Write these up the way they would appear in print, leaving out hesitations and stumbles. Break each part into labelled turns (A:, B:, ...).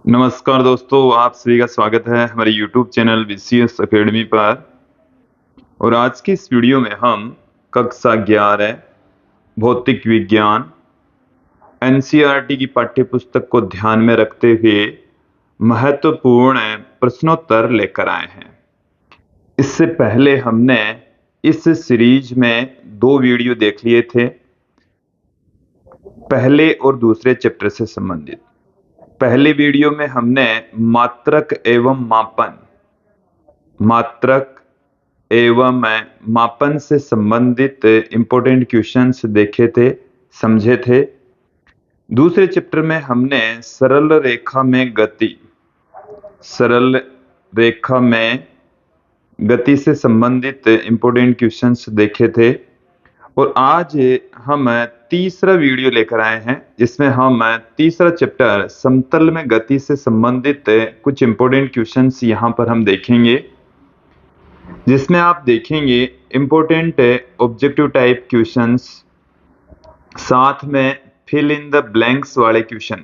A: नमस्कार दोस्तों, आप सभी का स्वागत है हमारे YouTube चैनल BCS अकेडमी पर। और आज की इस वीडियो में हम कक्षा 11 भौतिक विज्ञान NCERT की पाठ्य पुस्तक को ध्यान में रखते हुए महत्वपूर्ण प्रश्नोत्तर लेकर आए हैं। इससे पहले हमने इस सीरीज में 2 वीडियो देख लिए थे, पहले और दूसरे चैप्टर से संबंधित। पहले वीडियो में हमने मात्रक एवं मापन से संबंधित इंपॉर्टेंट क्वेश्चंस देखे थे, समझे थे। दूसरे चैप्टर में हमने सरल रेखा में गति से संबंधित इंपॉर्टेंट क्वेश्चंस देखे थे। और आज हम तीसरा वीडियो लेकर आए हैं, जिसमें हम तीसरा चैप्टर समतल में गति से संबंधित कुछ इंपॉर्टेंट क्वेश्चंस यहां पर हम देखेंगे, जिसमें आप देखेंगे इंपॉर्टेंट ऑब्जेक्टिव टाइप क्वेश्चंस, साथ में फिल इन द ब्लैंक्स वाले क्वेश्चन,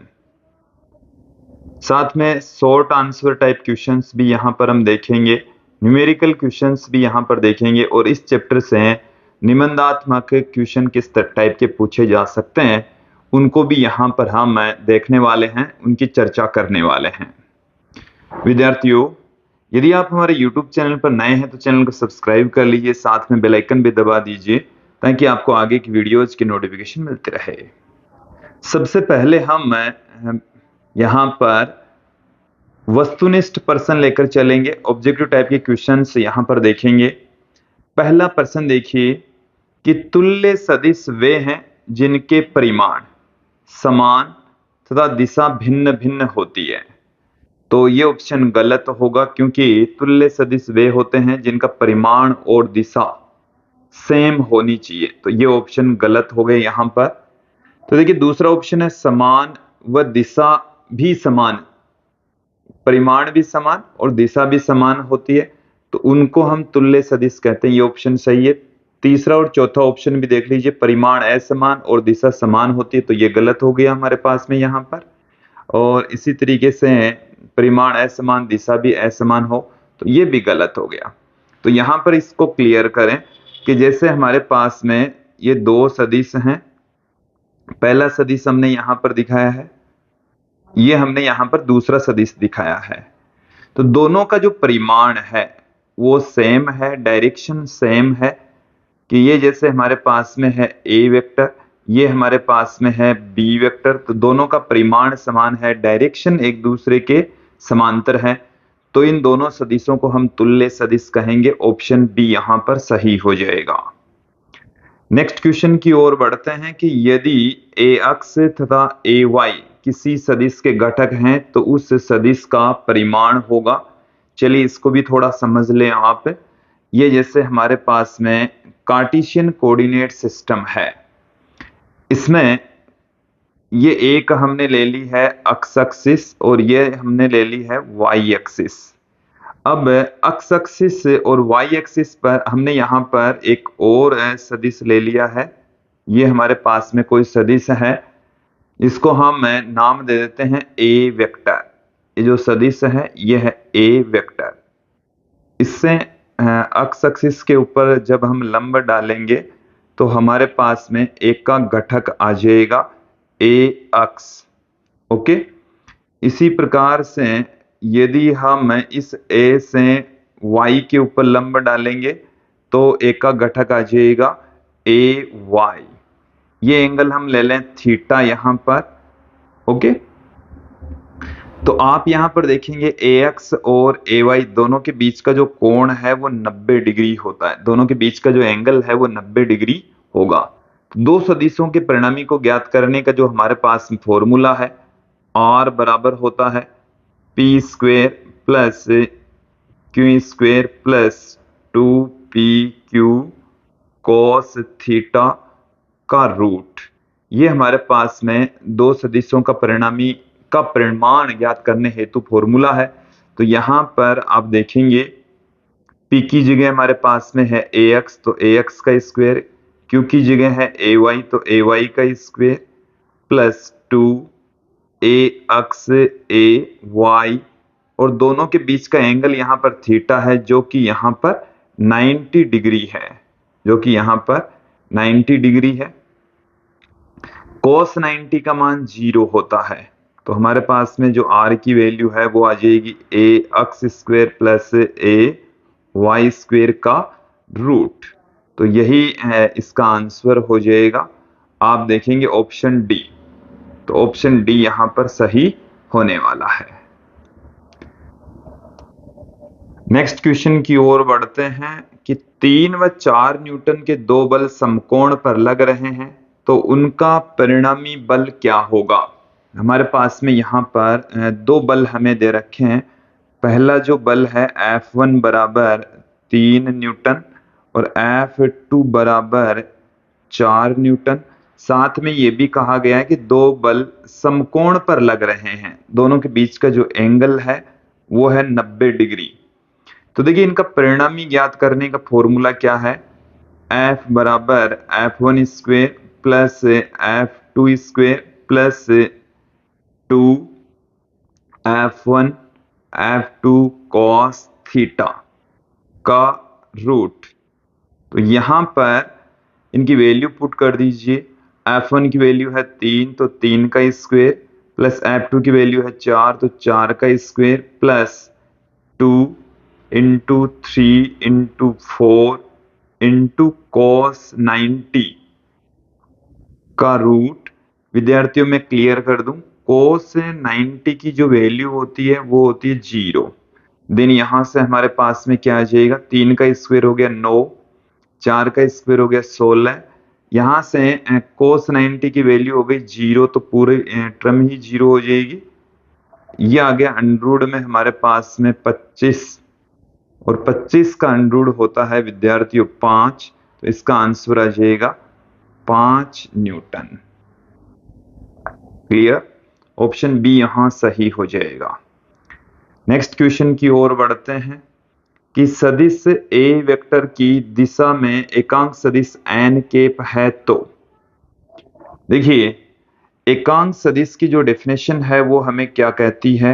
A: साथ में शॉर्ट आंसर टाइप क्वेश्चंस भी यहां पर हम देखेंगे, न्यूमेरिकल क्वेश्चंस भी यहां पर देखेंगे। और इस चैप्टर से निबंधात्मक क्वेश्चन किस टाइप के पूछे जा सकते हैं, उनको भी यहां पर हम देखने वाले हैं, उनकी चर्चा करने वाले हैं। विद्यार्थियों, यदि आप हमारे YouTube चैनल पर नए हैं तो चैनल को सब्सक्राइब कर लीजिए, साथ में बेल आइकन भी दबा दीजिए ताकि आपको आगे की वीडियोज की नोटिफिकेशन मिलती रहे। सबसे पहले हम यहां पर वस्तुनिष्ठ प्रश्न लेकर चलेंगे, ऑब्जेक्टिव टाइप के क्वेश्चंस यहां पर देखेंगे। पहला प्रश्न देखिए कि तुल्य सदिश वे हैं जिनके परिमाण समान तथा दिशा भिन्न भिन्न होती है। तो ये ऑप्शन गलत होगा, क्योंकि तुल्य सदिश वे होते हैं जिनका परिमाण और दिशा सेम होनी चाहिए। तो ये ऑप्शन गलत हो गए यहां पर। तो देखिए दूसरा ऑप्शन है समान व दिशा भी समान, परिमाण भी समान और दिशा भी समान होती है, तो उनको हम तुल्य सदिश कहते हैं। ये ऑप्शन सही है। तीसरा और चौथा ऑप्शन भी देख लीजिए, परिमाण असमान और दिशा समान होती है, तो ये गलत हो गया हमारे पास में यहाँ पर। और इसी तरीके से परिमाण असमान, दिशा भी असमान हो, तो ये भी गलत हो गया। तो यहाँ पर इसको क्लियर करें कि जैसे हमारे पास में ये 2 सदिश हैं, पहला सदिश हमने यहाँ पर दिखाया है, ये हमने यहाँ पर दूसरा सदिश दिखाया है। तो दोनों का जो परिमाण है वो सेम है, डायरेक्शन सेम है, कि ये जैसे हमारे पास में है ए वेक्टर, ये हमारे पास में है बी वेक्टर, तो दोनों का परिमाण समान है, डायरेक्शन एक दूसरे के समांतर है, तो इन दोनों सदिशों को हम तुल्य सदिश कहेंगे। ऑप्शन बी यहां पर सही हो जाएगा। नेक्स्ट क्वेश्चन की ओर बढ़ते हैं कि यदि ए अक्ष तथा ए वाई किसी सदिश के घटक हैं तो उस सदिश का परिमाण होगा। चलिए इसको भी थोड़ा समझ लें आप। ये जैसे हमारे पास में कार्टेशियन कोऑर्डिनेट सिस्टम है, इसमें ये एक हमने ले ली है एक्स एक्सिस और ये हमने ले ली है वाई एक्सिस। अब एक्स एक्सिस और वाई एक्सिस पर हमने यहाँ पर एक और सदिश ले लिया है। ये हमारे पास में कोई सदिश है, इसको हम नाम दे देते हैं ए वेक्टर। ये जो सदिश है ये है ए वेक्टर। इससे एक्स एक्सिस के ऊपर जब हम लंब डालेंगे तो हमारे पास में एक का घटक आ जाएगा ए एक्स। ओके, इसी प्रकार से यदि हम इस ए से वाई के ऊपर लंब डालेंगे तो एक का घटक आ जाएगा ए वाई। ये एंगल हम ले लें थीटा यहां पर। ओके, तो आप यहां पर देखेंगे ए एक्स और ए वाई दोनों के बीच का जो कोण है वो 90 डिग्री होता है, दोनों के बीच का जो एंगल है वो 90 डिग्री होगा। दो सदिशों के परिणामी को ज्ञात करने का जो हमारे पास फॉर्मूला है, आर बराबर होता है P square plus Q square plus 2pq cos theta का रूट। ये हमारे पास में दो सदिशों का परिणामी का परिमाण ज्ञात करने हेतु फॉर्मूला है। तो यहां पर आप देखेंगे p की जगह हमारे पास में है ax, तो ax का स्क्वायर, q की जगह है ay, तो ay का स्क्वायर प्लस 2 ए अक्ष ए वाई और दोनों के बीच का एंगल यहाँ पर थीटा है जो कि यहाँ पर 90 डिग्री है, जो कि यहाँ पर 90 डिग्री है। cos 90 का मान 0 होता है, तो हमारे पास में जो r की वैल्यू है वो आ जाएगी ए अक्ष स्क्वायर प्लस ए वाई स्क्वायर का रूट। तो यही है इसका आंसर हो जाएगा। आप देखेंगे ऑप्शन डी, तो ऑप्शन डी यहां पर सही होने वाला है। नेक्स्ट क्वेश्चन की ओर बढ़ते हैं कि 3 व 4 न्यूटन के दो बल समकोण पर लग रहे हैं तो उनका परिणामी बल क्या होगा। हमारे पास में यहाँ पर दो बल हमें दे रखे हैं। पहला जो बल है F1 बराबर 3 न्यूटन और F2 बराबर 4 न्यूटन। साथ में ये भी कहा गया है कि दो बल समकोण पर लग रहे हैं, दोनों के बीच का जो एंगल है वो है 90 डिग्री। तो देखिए इनका परिणामी ज्ञात करने का फॉर्मूला क्या है, F बराबर F1 square plus F2 square plus 2 F1 F2 cos theta का रूट। तो यहां पर इनकी वैल्यू पुट कर दीजिए। F1 की वैल्यू है 3 तो 3 का स्क्वायर प्लस F2 की वैल्यू है 4 तो 4 का square plus 2 into 3 into 4 into cos 90 का रूट। विद्यार्थियों में क्लियर कर दूं, cos 90 की जो वैल्यू होती है वो होती है 0। देन यहां से हमारे पास में क्या आ जाएगा, 3 का स्क्वायर हो गया 9, 4 का स्क्वायर हो गया 16। यहां से cos 90 की वैल्यू हो गई 0 तो पूरे टर्म ही 0 हो जाएगी। ये आ गया अंडरूट में हमारे पास में 25 और 25 का अंडरूट होता है विद्यार्थियों 5, तो इसका आंसर आ जाएगा 5 न्यूटन। क्लियर, ऑप्शन बी यहां सही हो जाएगा। नेक्स्ट क्वेश्चन की ओर बढ़ते हैं कि सदिश ए वेक्टर की दिशा में एकांक सदिश एन केप है। तो देखिए एकांक सदिश की जो डेफिनेशन है वो हमें क्या कहती है,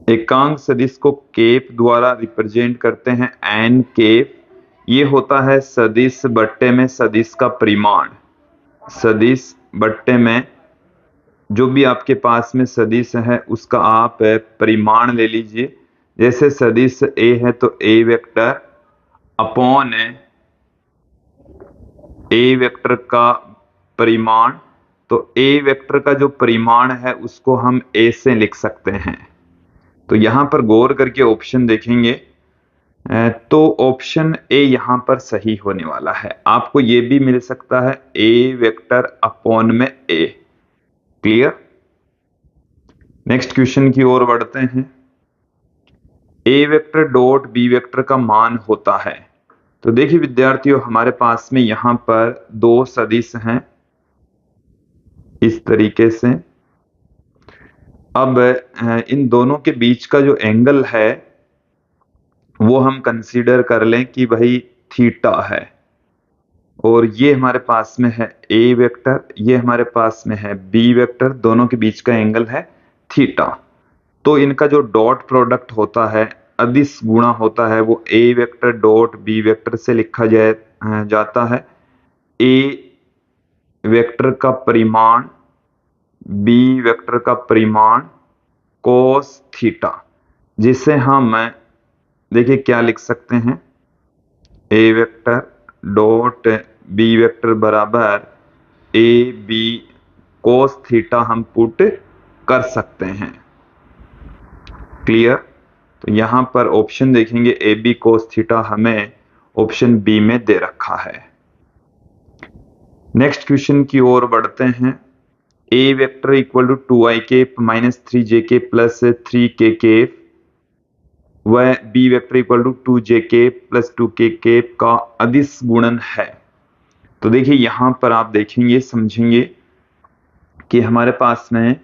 A: एकांक सदिश को केप द्वारा रिप्रेजेंट करते हैं एन केप। ये होता है सदिश बट्टे में सदिश का परिमाण। सदिश बट्टे में जो भी आपके पास में सदिश है उसका आप परिमाण ले लीजिए। जैसे सदिश ए है तो A vector upon A vector का परिमाण। तो ए वेक्टर का जो परिमाण है उसको हम ए से लिख सकते हैं। तो यहां पर गौर करके ऑप्शन देखेंगे तो ऑप्शन ए यहां पर सही होने वाला है। आपको ये भी मिल सकता है ए वेक्टर अपॉन में ए। क्लियर, नेक्स्ट क्वेश्चन की ओर बढ़ते हैं। A vector dot B vector का मान होता है। तो देखिए विद्यार्थियों हमारे पास में यहां पर दो सदिश हैं इस तरीके से। अब इन दोनों के बीच का जो एंगल है वो हम कंसीडर कर लें कि भाई थीटा है, और ये हमारे पास में है ए वेक्टर, ये हमारे पास में है बी वेक्टर, दोनों के बीच का एंगल है थीटा। तो इनका जो डॉट प्रोडक्ट होता है, अदिश गुणा होता है, वो ए वेक्टर डॉट बी वेक्टर से लिखा जाता है। ए वेक्टर का परिमाण बी वेक्टर का परिमाण cos थीटा, जिसे हम देखिए क्या लिख सकते हैं, a vector dot B vector बराबर ए बी cos थीटा हम पुट कर सकते हैं। क्लियर, तो यहां पर ऑप्शन देखेंगे ए बी cos थीटा हमें ऑप्शन बी में दे रखा है। नेक्स्ट क्वेश्चन की ओर बढ़ते हैं। A vector equal to 2i cap minus 3j cap plus 3k cap व b vector equal to 2j cap plus 2k cap का अदिश गुणन है। तो देखिए यहां पर आप देखेंगे समझेंगे कि हमारे पास में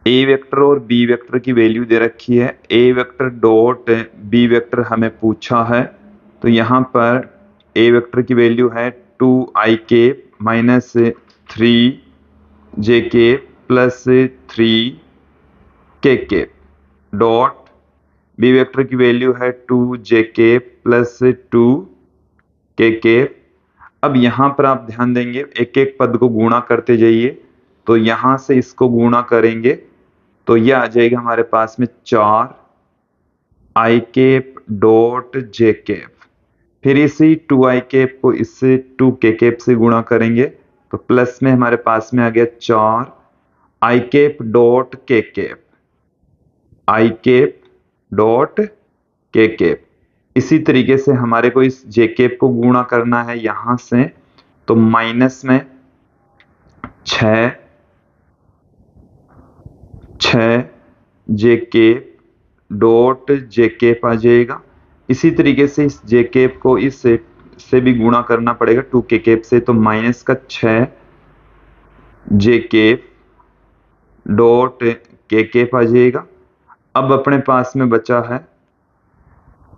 A: ए वेक्टर और बी वेक्टर की वैल्यू दे रखी है। A vector dot B vector हमें पूछा है, तो यहां पर ए वेक्टर की वैल्यू है 2i cap minus 3 plus 3 dot B vector की वैल्यू है 2 प्लस 2 अब यहां पर आप ध्यान देंगे एक एक पद को गुणा करते जाइए, तो यहां से इसको गुणा करेंगे तो यह आ जाएगा हमारे पास में 4 डॉट फिर इसी 2 को इससे 2 से गुणा करेंगे तो प्लस में हमारे पास में आ गया 4 डॉट डॉट इसी तरीके से हमारे को इस को गुणा करना है यहां से, तो माइनस में 6 डॉट आ जाएगा। इसी तरीके से इस को इस से भी गुणा करना पड़ेगा 2 से, तो माइनस का 6 डॉट आ जाएगा। अब अपने पास में बचा है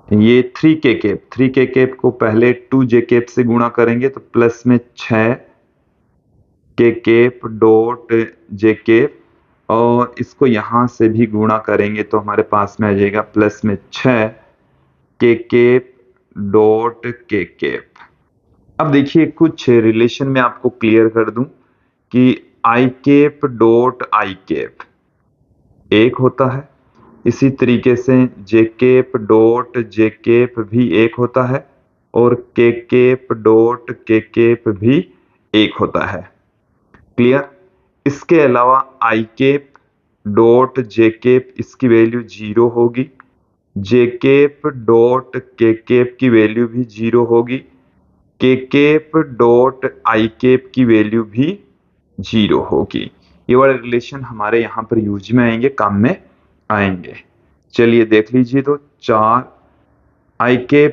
A: ये 3 को पहले 2 से गुणा करेंगे तो प्लस में 6 डॉट और इसको यहां से भी गुणा करेंगे तो हमारे पास में आ जाएगा प्लस में 6 डॉट अब देखिए कुछ रिलेशन में आपको क्लियर कर दूं कि डॉट एक होता है, इसी तरीके से डॉट भी एक होता है और डॉट भी एक होता है। क्लियर? इसके अलावा डॉट इसकी वैल्यू 0 होगी, डॉट की वैल्यू भी 0 होगी, डॉट की वैल्यू भी 0 होगी। ये वाले रिलेशन हमारे यहाँ पर यूज में आएंगे, काम में आएंगे। चलिए देख लीजिए, तो 4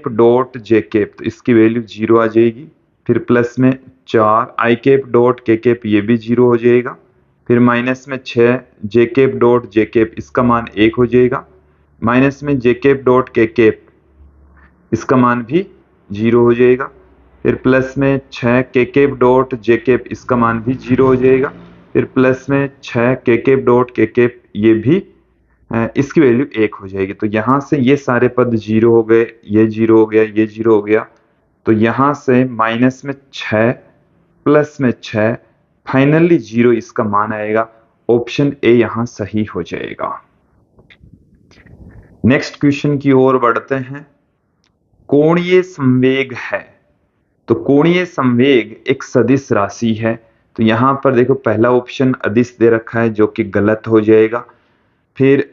A: डॉट तो इसकी वैल्यू 0 आ जाएगी, फिर प्लस में 4 डॉट ये भी 0 हो जाएगा, फिर माइनस में 6 डॉट इसका मान 1 हो जाएगा, माइनस में डॉट इसका मान भी 0 हो जाएगा, फिर प्लस में 6 डॉट इसका मान भी 0 हो जाएगा, फिर प्लस में 6 डॉट ये भी इसकी वैल्यू 1 हो जाएगी। तो यहां से ये सारे पद 0 हो गए, ये 0 हो गया, ये 0 हो गया, तो यहां से माइनस में 6 प्लस में 6 फाइनली 0 इसका मान आएगा। ऑप्शन ए यहां सही हो जाएगा। नेक्स्ट क्वेश्चन की ओर बढ़ते हैं। कोणीय संवेग है, तो कोणीय संवेग एक सदिश राशि है, तो यहां पर देखो पहला ऑप्शन अदिश दे रखा है जो कि गलत हो जाएगा। फिर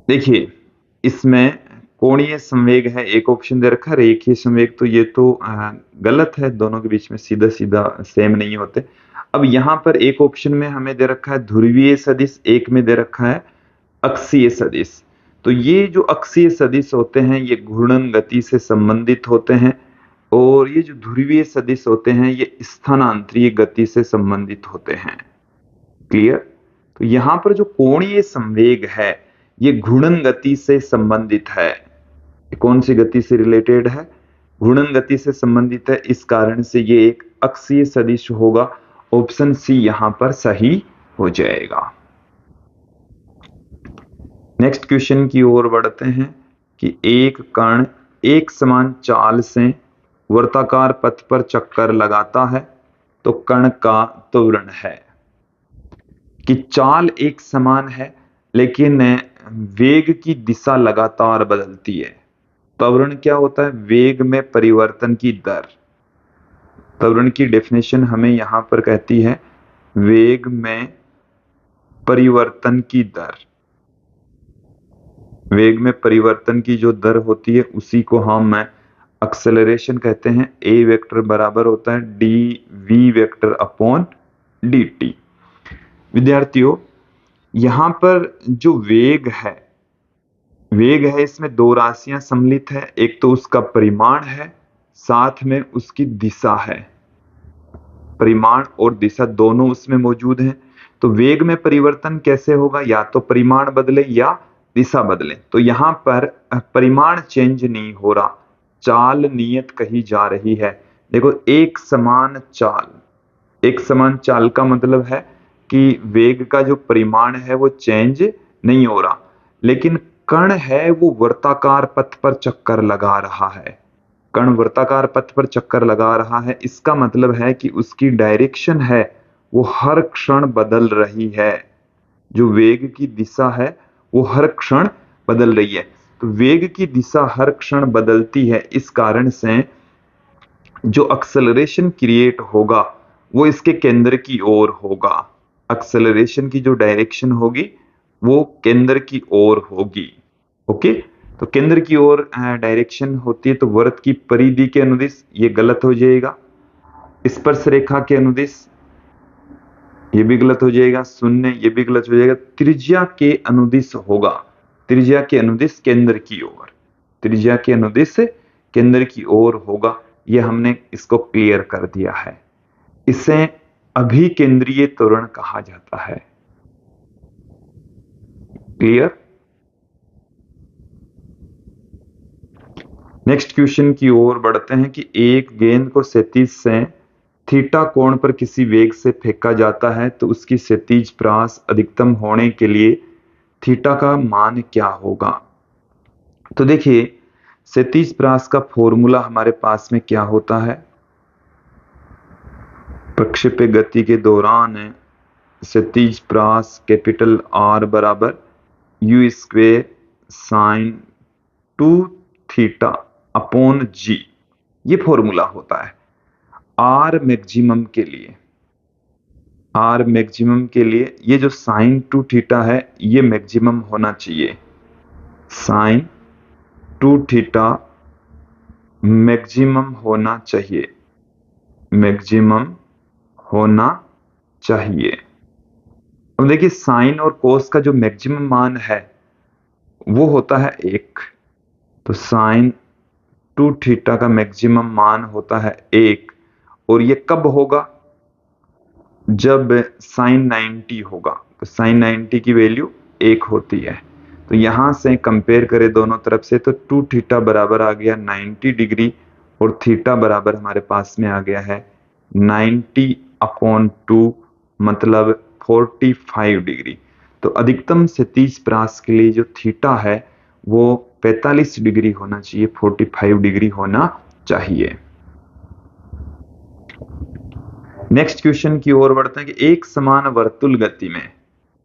A: देखिए इसमें कोणीय संवेग है, एक ऑप्शन दे रखा है रेखीय संवेग, तो ये तो गलत है, दोनों के बीच में सीधा सीधा सेम नहीं होते। अब यहां पर एक ऑप्शन में हमें दे रखा है ध्रुवीय सदिश, एक में दे रखा है अक्षीय सदिश। तो ये जो अक्षीय सदिश होते हैं ये घूर्णन गति से संबंधित होते हैं, और ये जो ध्रुवीय सदिश होते हैं ये स्थानांतरीय गति से संबंधित होते हैं। क्लियर? तो यहां पर जो कोणीय संवेग है ये घूर्णन गति से संबंधित है। कौन सी गति से रिलेटेड है? घूर्णन गति से संबंधित है, इस कारण से ये एक अक्षीय सदिश होगा। ऑप्शन सी यहां पर सही हो जाएगा। नेक्स्ट क्वेश्चन की ओर बढ़ते हैं कि एक कण एक समान चाल से वर्ताकार पथ पर चक्कर लगाता है तो कण का त्वरण है। कि चाल एक समान है लेकिन वेग की दिशा लगातार बदलती है। त्वरण क्या होता है? वेग में परिवर्तन की दर। त्वरण की डेफिनेशन हमें यहां पर कहती है वेग में परिवर्तन की दर। वेग में परिवर्तन की जो दर होती है उसी को हम एक्सेलरेशन कहते हैं। ए वेक्टर बराबर होता है D V vector upon D T. विद्यार्थियों यहां पर जो वेग है इसमें दो राशियां सम्मिलित है, एक तो उसका परिमाण है, साथ में उसकी दिशा है। परिमाण और दिशा दोनों उसमें मौजूद हैं। तो वेग में परिवर्तन कैसे होगा? या तो परिमाण बदले या दिशा बदले। तो यहां पर परिमाण चेंज नहीं हो रहा, चाल नियत कही जा रही है। देखो, एक समान चाल, एक समान चाल का मतलब है कि वेग का जो परिमाण है वो चेंज नहीं हो रहा, लेकिन कण है वो वर्ताकार पथ पर चक्कर लगा रहा है। कण वर्ताकार पथ पर चक्कर लगा रहा है, इसका मतलब है कि उसकी डायरेक्शन है वो हर क्षण बदल रही है। जो वेग की दिशा है वो हर क्षण बदल रही है। तो वेग की दिशा हर क्षण बदलती है, इस कारण से जो एक्सेलरेशन क्रिएट होगा वो इसके केंद्र की ओर होगा। एक्सेलरेशन की जो डायरेक्शन होगी वो केंद्र की ओर होगी। ओके, तो केंद्र की ओर डायरेक्शन होती है तो वृत्त की परिधि के अनुदिश ये गलत हो जाएगा। स्पर्श रेखा के अनुदिश ये भी गलत हो जाएगा। शून्य ये भी गलत हो जाएगा। त्रिज्या के अनुदिश होगा। त्रिज्या के अनुदिश केंद्र की ओर, त्रिज्या के अनुदिश केंद्र की ओर होगा। ये हमने इसको क्लियर कर दिया है। इसे अभिकेंद्रीय त्वरण कहा जाता है। क्लियर। नेक्स्ट क्वेश्चन की ओर बढ़ते हैं कि एक गेंद को क्षैतिज से थीटा कोण पर किसी वेग से फेंका जाता है तो उसकी क्षैतिज प्रहास अधिकतम होने के लिए थीटा का मान क्या होगा। तो देखिए, क्षैतिज प्रहास का फॉर्मूला हमारे पास में क्या होता है। प्रक्षेप्य गति के दौरान क्षैतिज प्रहास कैपिटल आर बराबर u square sine 2 theta upon g, ये फॉर्मूला होता है। आर मैक्सिमम के लिए, आर मैक्सिमम के लिए ये जो साइन 2 थीटा है ये मैक्सिमम होना चाहिए। साइन 2 थीटा मैक्सिमम होना चाहिए, मैक्सिमम होना चाहिए। अब देखिए, साइन और कोस का जो मैक्सिमम मान है वो होता है 1। तो साइन 2 थीटा का मैक्सिमम मान होता है 1, और ये कब होगा, जब साइन 90 होगा। तो साइन 90 की वैल्यू 1 होती है। तो यहां से कंपेयर करें दोनों तरफ से तो 2 थीटा बराबर आ गया 90 डिग्री, और थीटा बराबर हमारे पास में आ गया है 90/2 मतलब 45 डिग्री। तो अधिकतम क्षैतिज प्रहास के लिए जो थीटा है वो 45 डिग्री होना चाहिए, 45 डिग्री होना चाहिए। नेक्स्ट क्वेश्चन की ओर बढ़ते हैं कि एक समान वर्तुल गति में,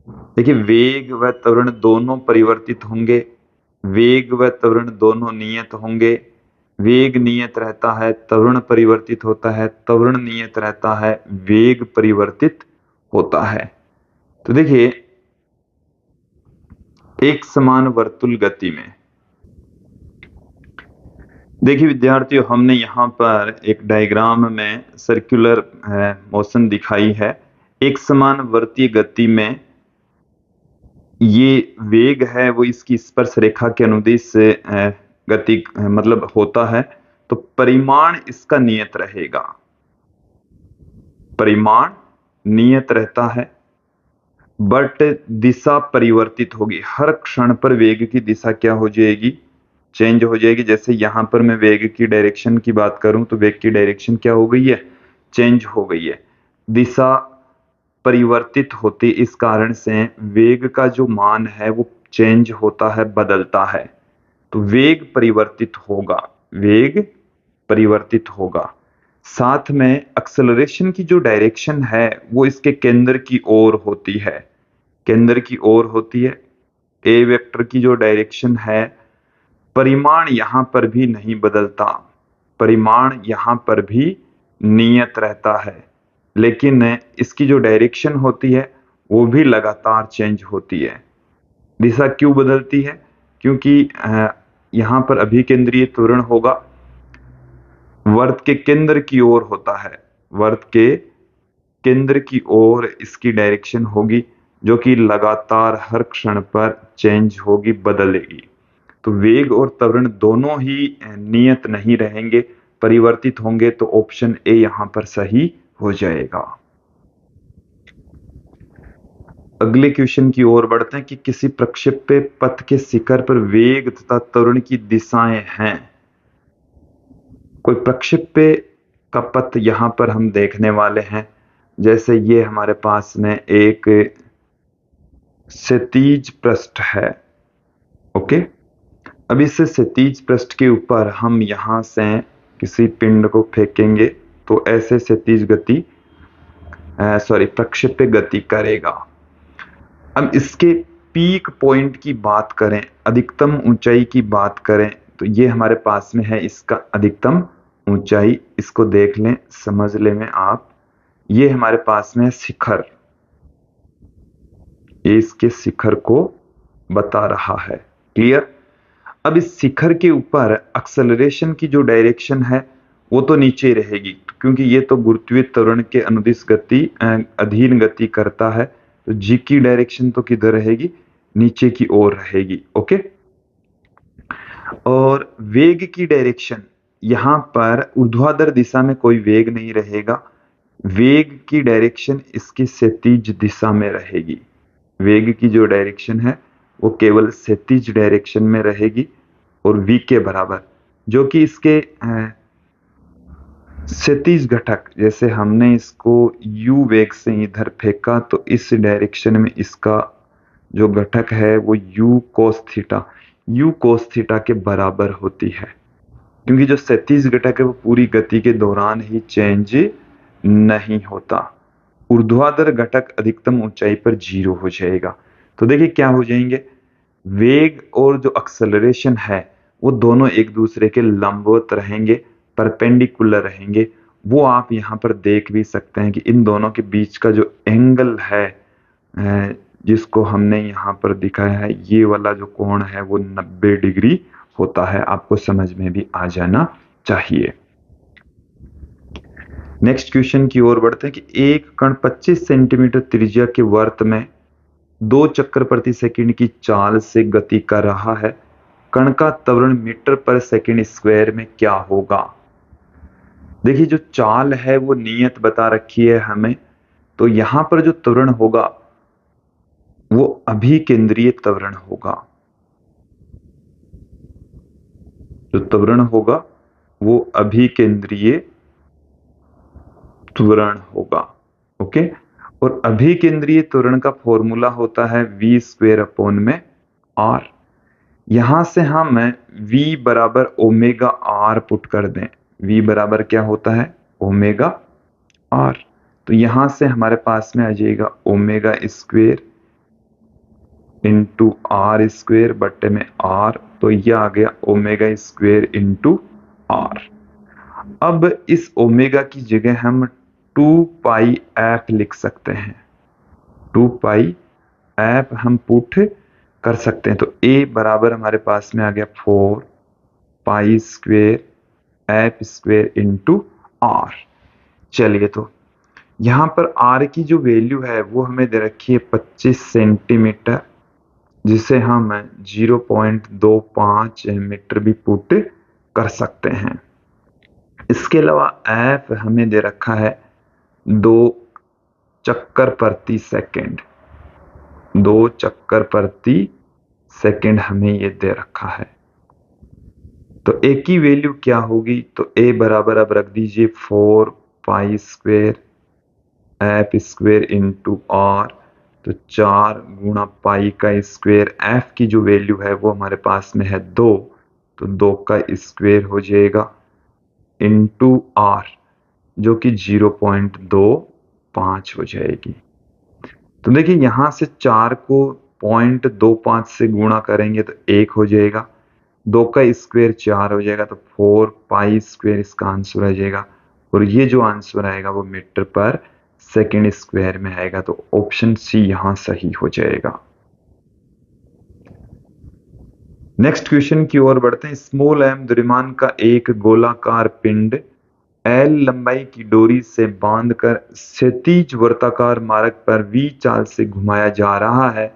A: देखिए, वेग व त्वरण दोनों परिवर्तित होंगे। वेग व त्वरण दोनों नियत होंगे। वेग नियत रहता है, त्वरण परिवर्तित होता है, त्वरण नियत रहता है, वेग परिवर्तित होता है। तो देखिए, एक समान वर्तुल गति में, देखिए विद्यार्थियों, हमने यहाँ पर एक डायग्राम में सर्कुलर मोशन दिखाई है। एक समान वर्तीय गति में ये वेग है वो इसकी स्पर्श रेखा के अनुदिश से गति मतलब होता है, तो परिमाण इसका नियत रहेगा। परिमाण नियत रहता है, बट दिशा परिवर्तित होगी। हर क्षण पर वेग की दिशा क्या हो जाएगी, चेंज हो जाएगी। जैसे यहां पर मैं वेग की डायरेक्शन की बात करूं तो वेग की डायरेक्शन क्या हो गई है, चेंज हो गई है। दिशा परिवर्तित होती, इस कारण से वेग का जो मान है वो चेंज होता है, बदलता है। तो वेग परिवर्तित होगा, वेग परिवर्तित होगा। साथ में एक्सेलरेशन की जो डायरेक्शन है वो इसके केंद्र की ओर होती है, केंद्र की ओर होती है। ए वेक्टर की जो डायरेक्शन है, परिमाण यहां पर भी नहीं बदलता, परिमाण यहां पर भी नियत रहता है, लेकिन इसकी जो डायरेक्शन होती है वो भी लगातार चेंज होती है। दिशा क्यों बदलती है, क्योंकि यहां पर अभिकेंद्रीय त्वरण होगा, वृत्त के केंद्र की ओर होता है, वृत्त के केंद्र की ओर इसकी डायरेक्शन होगी, जो कि लगातार हर क्षण पर चेंज होगी, बदलेगी। तो वेग और त्वरण दोनों ही नियत नहीं रहेंगे, परिवर्तित होंगे। तो ऑप्शन ए यहां पर सही हो जाएगा। अगले क्वेश्चन की ओर बढ़ते हैं कि किसी प्रक्षेप्य पथ के शिखर पर वेग तथा त्वरण की दिशाएं हैं। कोई प्रक्षेप्य का पथ यहाँ पर हम देखने वाले हैं। जैसे ये हमारे पास में एक क्षैतिज पृष्ठ है, ओके। अब इस क्षैतिज पृष्ठ के ऊपर हम यहाँ से किसी पिंड को फेंकेंगे तो ऐसे क्षैतिज गति प्रक्षेप्य गति करेगा। अब इसके पीक पॉइंट की बात करें, अधिकतम ऊंचाई की बात करें, तो ये हमारे पास में है इसका अधिकतम ऊंचाई। इसको देख लें, समझ लें में आप, ये हमारे पास में शिखर, ये इसके शिखर को बता रहा है। क्लियर। अब इस शिखर के ऊपर एक्सेलरेशन की जो डायरेक्शन है वो तो नीचे रहेगी, क्योंकि ये तो गुरुत्वीय त्वरण के अनुदिश गति अधीन गति करता है, तो जी की डायरेक्शन तो किधर रहेगी, नीचे की ओर रहेगी, ओके। और वेग की डायरेक्शन, यहां पर ऊर्ध्वाधर दिशा में कोई वेग नहीं रहेगा, वेग की डायरेक्शन इसकी क्षैतिज दिशा में रहेगी। वेग की जो डायरेक्शन है वो केवल क्षैतिज डायरेक्शन में रहेगी और v के बराबर, जो कि इसके क्षैतिज घटक, जैसे हमने इसको u वेग से इधर फेंका तो इस डायरेक्शन में इसका जो घटक है वो u cos थीटा के बराबर होती है, क्योंकि जो क्षैतिज घटक है वो पूरी गति के दौरान ही चेंज नहीं होता। ऊर्ध्वाधर घटक अधिकतम ऊंचाई पर 0 हो जाएगा। तो देखिए क्या हो जाएंगे, वेग और जो एक्सेलरेशन है वो दोनों एक दूसरे के लंबवत रहेंगे, परपेंडिकुलर रहेंगे। वो आप यहाँ पर देख भी सकते हैं कि इन दोनों के बीच का जो एंगल है जिसको हमने यहाँ पर दिखाया है, ये वाला जो कोण है वो 90 डिग्री होता है। आपको समझ में भी आ जाना चाहिए। नेक्स्ट क्वेश्चन की ओर बढ़ते हैं कि एक कण 25 सेंटीमीटर त्रिज्या के वर्त में 2 चक्कर प्रति सेकंड की चाल से गति कर रहा है। कण का त्वरण मीटर पर सेकंड स्क्वायर में क्या होगा। देखिए जो चाल है वो नियत बता रखी है हमें, तो यहां पर जो त्वरण होगा वो अभिकेंद्रीय त्वरण होगा। जो त्वरण होगा वो अभिकेंद्रीय त्वरण होगा, ओके। और अभिकेंद्रीय त्वरण का फॉर्मूला होता है v स्क्वायर अपॉन में r। यहां से हम v बराबर ओमेगा r पुट कर दें। v बराबर क्या होता है, ओमेगा r। तो यहां से हमारे पास में आ जाएगा omega square into r square बट्टे में r, तो यह आ गया ओमेगा स्क्वायर इंटू r। अब इस ओमेगा की जगह हम 2 पाई f लिख सकते हैं। 2 पाई f हम पुट कर सकते हैं, तो a बराबर हमारे पास में आ गया 4 पाई square f square into r। चलिए, तो यहां पर r की जो वैल्यू है वो हमें दे रखी है 25 सेंटीमीटर, जिसे हम 0.25 मीटर भी पुट कर सकते हैं। इसके अलावा f हमें दे रखा है 2 चक्कर प्रति सेकंड। 2 चक्कर प्रति सेकंड हमें ये दे रखा है। तो a की वैल्यू क्या होगी, तो a बराबर अब रख दीजिए 4 पाई square f square into r, तो 4 गुणा पाई का स्क्वेयर। f की जो वैल्यू है वो हमारे पास में है 2, तो 2 का स्क्वेयर हो जाएगा इंटू r, जो कि 0.25 हो जाएगी। तो देखिए यहां से 4 को 0.25 से गुणा करेंगे तो 1 हो जाएगा, 2 का स्क्वायर 4 हो जाएगा, तो 4 पाई स्क्वायर इसका आंसर आ जाएगा। और ये जो आंसर आएगा वो मीटर पर सेकंड स्क्वायर में आएगा, तो ऑप्शन सी यहां सही हो जाएगा। नेक्स्ट क्वेश्चन की ओर बढ़ते हैं। स्मॉल एम द्रव्यमान का एक गोलाकार पिंड एल लंबाई की डोरी से बांधकर क्षैतिज वर्ताकार मार्ग पर v चाल से घुमाया जा रहा है।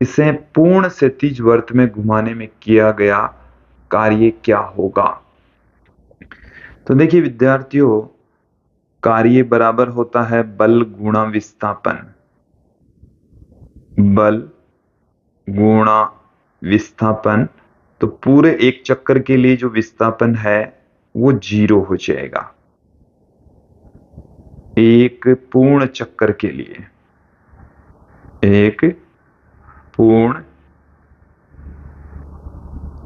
A: इसे पूर्ण क्षैतिज वर्त में घुमाने में किया गया कार्य क्या होगा। तो देखिए विद्यार्थियों, कार्य बराबर होता है बल गुणा विस्थापन। बल गुणा विस्थापन, तो पूरे एक चक्कर के लिए जो विस्थापन है वो 0 हो जाएगा। एक पूर्ण चक्कर के लिए, एक पूर्ण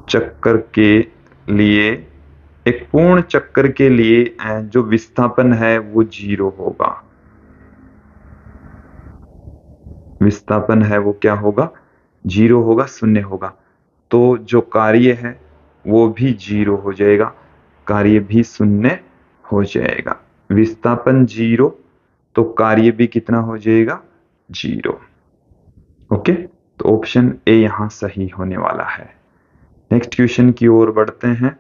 A: चक्कर के लिए, एक पूर्ण चक्कर के लिए जो विस्थापन है वो 0 होगा। विस्थापन है वो क्या होगा? 0 होगा, शून्य होगा। तो जो कार्य है वो भी 0 हो जाएगा, कार्य भी शून्य हो जाएगा। विस्थापन 0 तो कार्य भी कितना हो जाएगा? 0। ओके, तो ऑप्शन ए यहां सही होने वाला है। नेक्स्ट क्वेश्चन की ओर बढ़ते हैं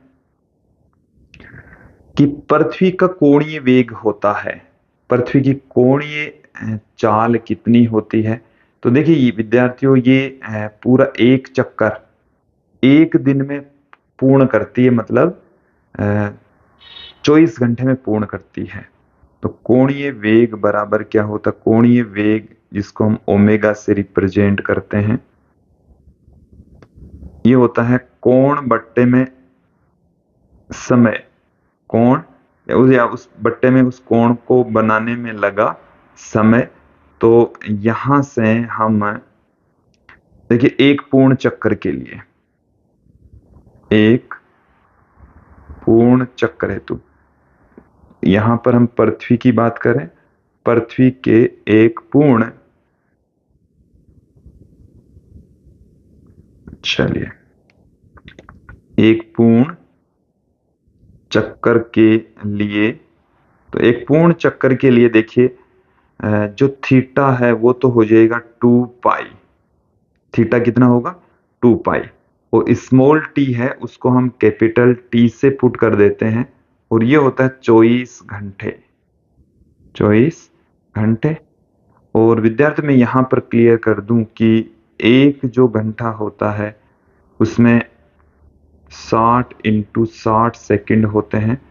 A: कि पृथ्वी का कोणीय वेग होता है, पृथ्वी की कोणीय चाल कितनी होती है? तो देखिए विद्यार्थियों, ये पूरा एक चक्कर एक दिन में पूर्ण करती है, मतलब 24 घंटे में पूर्ण करती है। तो कोणीय वेग बराबर क्या होता? कोणीय वेग जिसको हम ओमेगा से रिप्रेजेंट करते हैं, ये होता है कोण बट्टे में समय, कोण या उस बट्टे में उस कोण को बनाने में लगा समय। तो यहां से हम देखिए एक पूर्ण चक्कर के लिए, एक पूर्ण चक्कर हेतु यहां पर हम पृथ्वी की बात करें, पृथ्वी के एक पूर्ण, चलिए एक पूर्ण चक्कर के लिए, तो एक पूर्ण चक्कर के लिए देखिए जो थीटा है वो तो हो जाएगा 2 पाई। थीटा कितना होगा? 2 पाई। और स्मॉल टी है उसको हम कैपिटल टी से पुट कर देते हैं, और ये होता है 24 घंटे, 24 घंटे। और विद्यार्थी मैं यहां पर क्लियर कर दूं कि एक जो घंटा होता है उसमें 60 × 60 सेकंड होते हैं,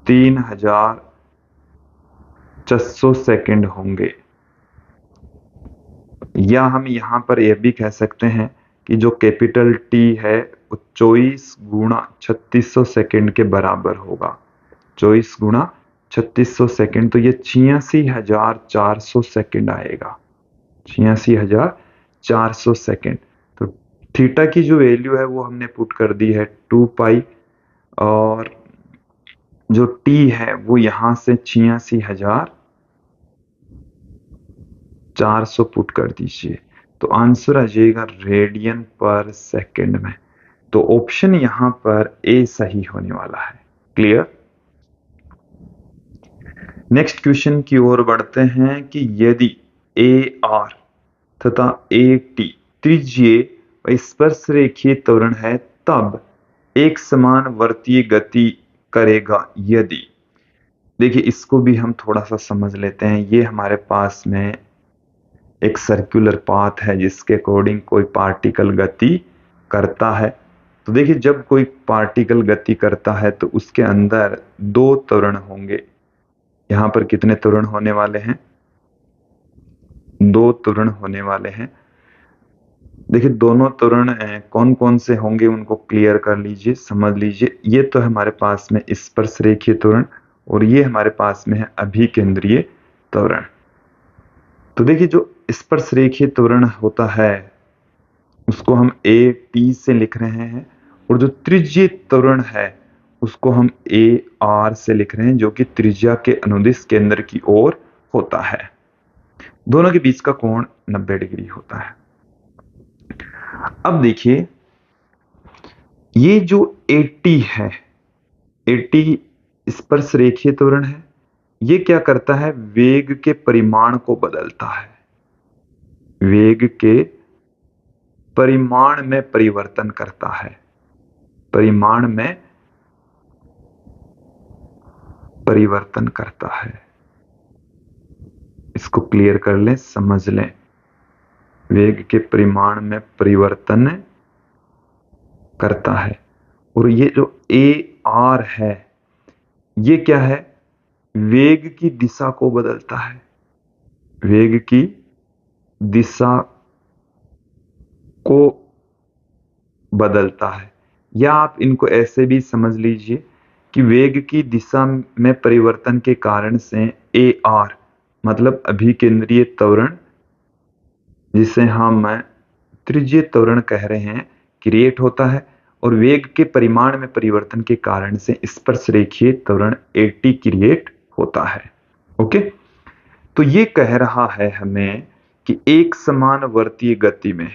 A: 3600 सेकंड होंगे। या हम यहां पर यह भी कह सकते हैं कि जो कैपिटल टी है वो 24 × 3600 सेकंड के बराबर होगा। 24 × 3600 सेकंड, तो ये 86,400 सेकंड आएगा, 86,400 सेकंड। तो थीटा की जो वैल्यू है वो हमने पुट कर दी है 2 पाई, और जो टी है वो यहां से 86,400 पुट कर दीजिए, तो आंसर आ जाएगा रेडियन पर सेकंड में। तो ऑप्शन यहां पर ए सही होने वाला है। क्लियर? नेक्स्ट क्वेश्चन की ओर बढ़ते हैं कि यदि ए आर तथा ए टी त्रिज्यीय व स्पर्श रेखीय त्वरण है तब एक समान वर्तीय गति करेगा यदि। देखिए इसको भी हम थोड़ा सा समझ लेते हैं। ये हमारे पास में एक सर्कुलर पाथ है जिसके अकॉर्डिंग कोई पार्टिकल गति करता है। तो देखिए जब कोई पार्टिकल गति करता है तो उसके अंदर 2 त्वरण होंगे। यहां पर कितने त्वरण होने वाले हैं? 2 त्वरण होने वाले हैं। देखिए दोनों त्वरण कौन कौन से होंगे उनको क्लियर कर लीजिए, समझ लीजिए। ये तो हमारे पास में स्पर्श रेखीय त्वरण, और ये हमारे पास में है अभिकेंद्रीय त्वरण। तो देखिए जो स्पर्श रेखीय त्वरण होता है उसको हम ए टी से लिख रहे हैं, और जो त्रिज्यीय त्वरण है उसको हम ए आर से लिख रहे हैं, जो कि त्रिज्या के अनुदिश केंद्र की ओर होता है। दोनों के बीच का कोण 90 डिग्री होता है। अब देखिए ये जो एटी है, एटी स्पर्श रेखीय त्वरण है, ये क्या करता है? वेग के परिमाण को बदलता है, वेग के परिमाण में परिवर्तन करता है, परिमाण में परिवर्तन करता है। इसको क्लियर कर लें, समझ लें। वेग के परिमाण में परिवर्तन करता है। और ये जो ए आर है ये क्या है? वेग की दिशा को बदलता है, वेग की दिशा को बदलता है। या आप इनको ऐसे भी समझ लीजिए कि वेग की दिशा में परिवर्तन के कारण से AR मतलब अभिकेंद्रीय त्वरण, जिसे हम त्रिज्यीय त्वरण कह रहे हैं, क्रिएट होता है और वेग के परिमाण में परिवर्तन के कारण से स्पर्शरेखीय त्वरण AT क्रिएट होता है। ओके, तो ये कह रहा है हमें कि एक समान वर्तीय गति में,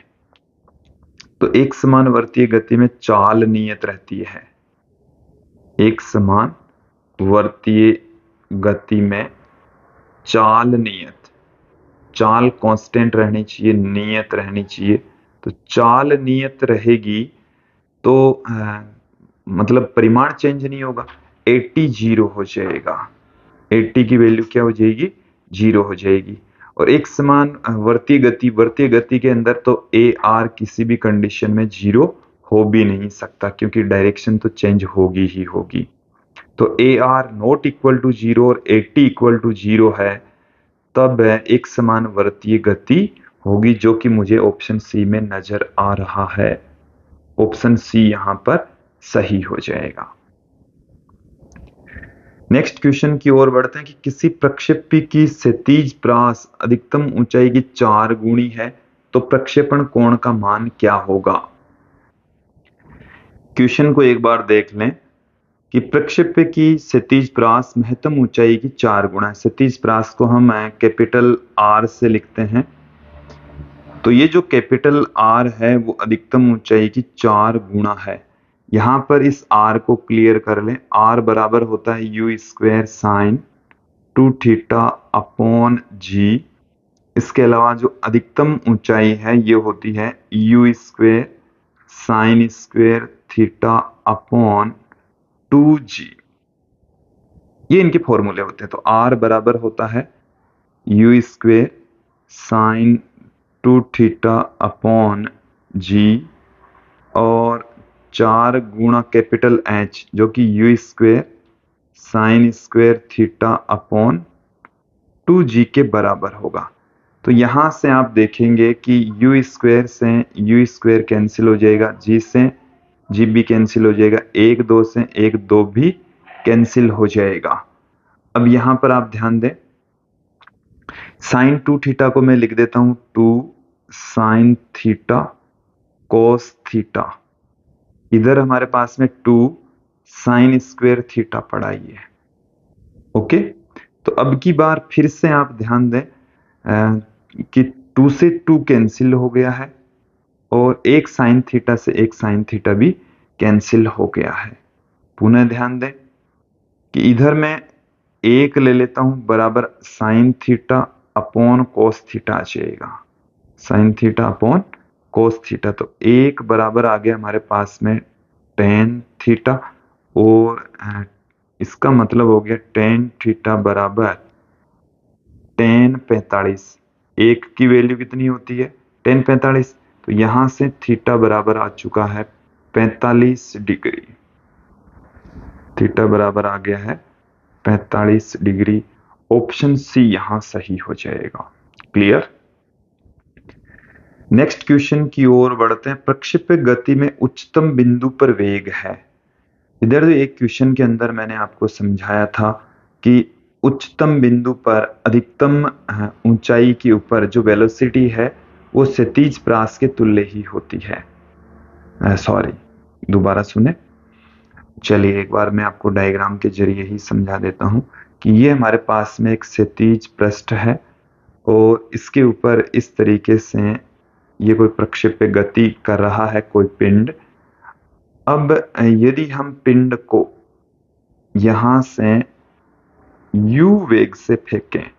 A: तो एक समान वर्तीय गति में चाल नियत रहती है। एक समान वर्तीय गति में चाल नियत, चाल कांस्टेंट रहनी चाहिए, नियत रहनी चाहिए। तो चाल नियत रहेगी तो मतलब परिमाण चेंज नहीं होगा, AT 0 हो जाएगा। AT की वैल्यू क्या हो जाएगी? 0 हो जाएगी। और एक समान वर्तीय गति के अंदर तो AR किसी भी कंडीशन में 0 हो भी नहीं सकता, क्योंकि डायरेक्शन तो चेंज होगी ही होगी। तो AR नॉट इक्वल टू 0 और AT इक्वल टू 0 है, तब एक समान वर्तीय गति होगी, जो कि मुझे ऑप्शन सी में नजर आ रहा है। ऑप्शन सी यहां पर सही हो जाएगा। नेक्स्ट क्वेश्चन की ओर बढ़ते हैं कि किसी प्रक्षेपी की क्षैतिज प्रास अधिकतम ऊंचाई की 4 गुनी है, तो प्रक्षेपण कोण का मान क्या होगा? क्वेश्चन को एक बार देख लें कि प्रक्षेप्य की क्षैतिज प्रास महत्तम ऊंचाई की 4 गुना है। क्षैतिज प्रास को हम कैपिटल R से लिखते हैं। तो ये जो कैपिटल R है वो अधिकतम ऊंचाई की 4 गुना है। यहां पर इस R को क्लियर कर लें। R बराबर होता है U square sine 2 theta upon G। इसके अलावा जो अधिकतम ऊंचाई है ये होती है U square sine square theta upon 2G। ये इनके फॉर्मूले होते हैं। तो R बराबर होता है U square sine 2 theta upon G और 4 गुणा कैपिटल H जो कि U square sine square theta upon 2G के बराबर होगा। तो यहां से आप देखेंगे कि U स्क्वायर से U स्क्वायर कैंसिल हो जाएगा, G से G भी कैंसिल हो जाएगा, 1 2 से 1 2 भी कैंसिल हो जाएगा। अब यहां पर आप ध्यान दें, साइन 2 थीटा को मैं लिख देता हूं 2 साइन थीटा कोस थीटा। इधर हमारे पास में 2 साइन स्क्वायर थीटा पड़ा ही है। ओके, तो अब की बार फिर से आप ध्यान दें कि 2 से 2 कैंसिल हो गया है और एक साइन थीटा से एक साइन थीटा भी कैंसिल हो गया है। पुनः ध्यान दें कि इधर मैं एक ले लेता हूं बराबर sine theta upon cos theta आ जाएगा, sine theta upon cos theta. तो एक बराबर आ गया हमारे पास में टेन थीटा और इसका मतलब हो गया टेन थीटा बराबर टेन 45। एक की वैल्यू कितनी होती है? टेन 45। तो यहां से थीटा बराबर आ चुका है 45 डिग्री। थीटा बराबर आ गया है 45 डिग्री। ऑप्शन सी यहां सही हो जाएगा। क्लियर? नेक्स्ट क्वेश्चन की ओर बढ़ते हैं। प्रक्षेप्य गति में उच्चतम बिंदु पर वेग है। इधर एक क्वेश्चन के अंदर मैंने आपको समझाया था कि उच्चतम बिंदु पर अधिकतम ऊंचाई के ऊपर जो वेलोसिटी है वो क्षैतिज प्रास के तुल्य ही होती है। सॉरी, दोबारा सुने। चलिए एक बार मैं आपको डायग्राम के जरिए ही समझा देता हूं कि ये हमारे पास में एक क्षैतिज पृष्ठ है और इसके ऊपर इस तरीके से ये कोई प्रक्षेप्य गति कर रहा है कोई पिंड। अब यदि हम पिंड को यहां से u वेग से फेंकें,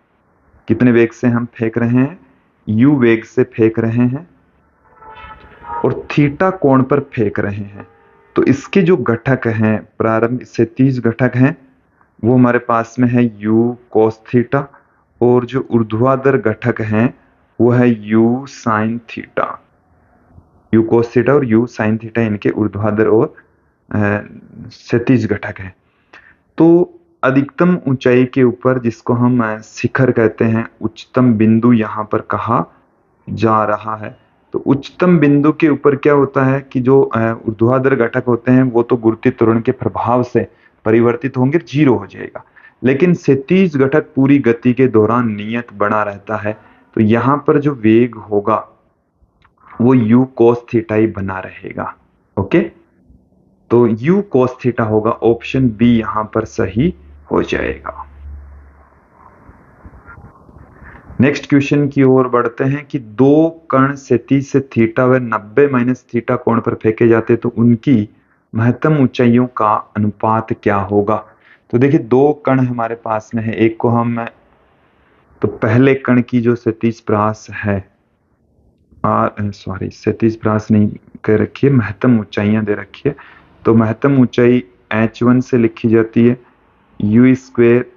A: कितने वेग से हम फेंक रहे हैं? u वेग से फेंक रहे हैं और थीटा कोण पर फेंक रहे हैं, तो इसके जो घटक हैं, प्रारंभ क्षैतिज घटक हैं, वो हमारे पास में है u cos थीटा और जो ऊर्ध्वाधर घटक हैं वो है u sin theta. u cos theta और u sin थीटा इनके ऊर्ध्वाधर और क्षैतिज घटक है। तो अधिकतम ऊंचाई के ऊपर जिसको हम शिखर कहते हैं, उच्चतम बिंदु यहां पर कहा जा रहा है। तो उच्चतम बिंदु के ऊपर क्या होता है कि जो ऊर्ध्वाधर घटक होते हैं वो तो गुरुत्वीय त्वरण के प्रभाव से परिवर्तित होंगे, जीरो हो जाएगा। लेकिन क्षैतिज घटक पूरी गति के दौरान नियत बना रहता है, तो यहाँ पर जो वेग होगा वो u cos थीटा ही बना रहेगा। ओके, तो u cos थीटा होगा, ऑप्शन बी यहाँ पर सही हो जाएगा। नेक्स्ट क्वेश्चन की ओर बढ़ते हैं कि दो कण क्षैतिज से थीटा व 90 माइनस थीटा कोण पर फेंके जाते तो उनकी महत्तम ऊंचाइयों का अनुपात क्या होगा। तो देखिए दो कण हमारे पास में है, एक को हम तो पहले कण की जो क्षैतिज परास है, क्षैतिज परास नहीं कह रखी है, महत्तम ऊंचाइयां दे रखी है। तो महत्तम ऊंचाई h1 से लिखी जाती है u square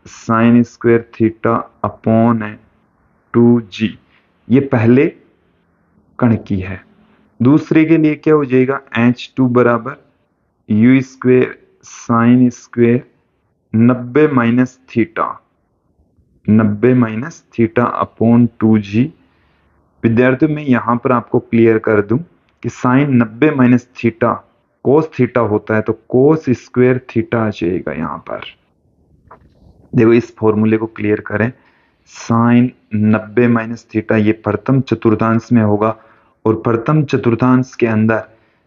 A: sine square theta upon 2g, ये पहले कण की है। दूसरे के लिए क्या हो जाएगा, h2 बराबर u square sine square 90 minus theta upon 2g। विद्यार्थियों मैं यहां पर आपको क्लियर कर दूं कि sine 90 minus theta cos theta होता है, तो कोस स्क्वेयर थीटा आ जाएगा। यहां पर देखो इस फॉर्मूले को क्लियर करें, साइन 90 माइनस थीटा ये प्रथम चतुर्थांश में होगा, और प्रथम चतुर्थांश के अंदर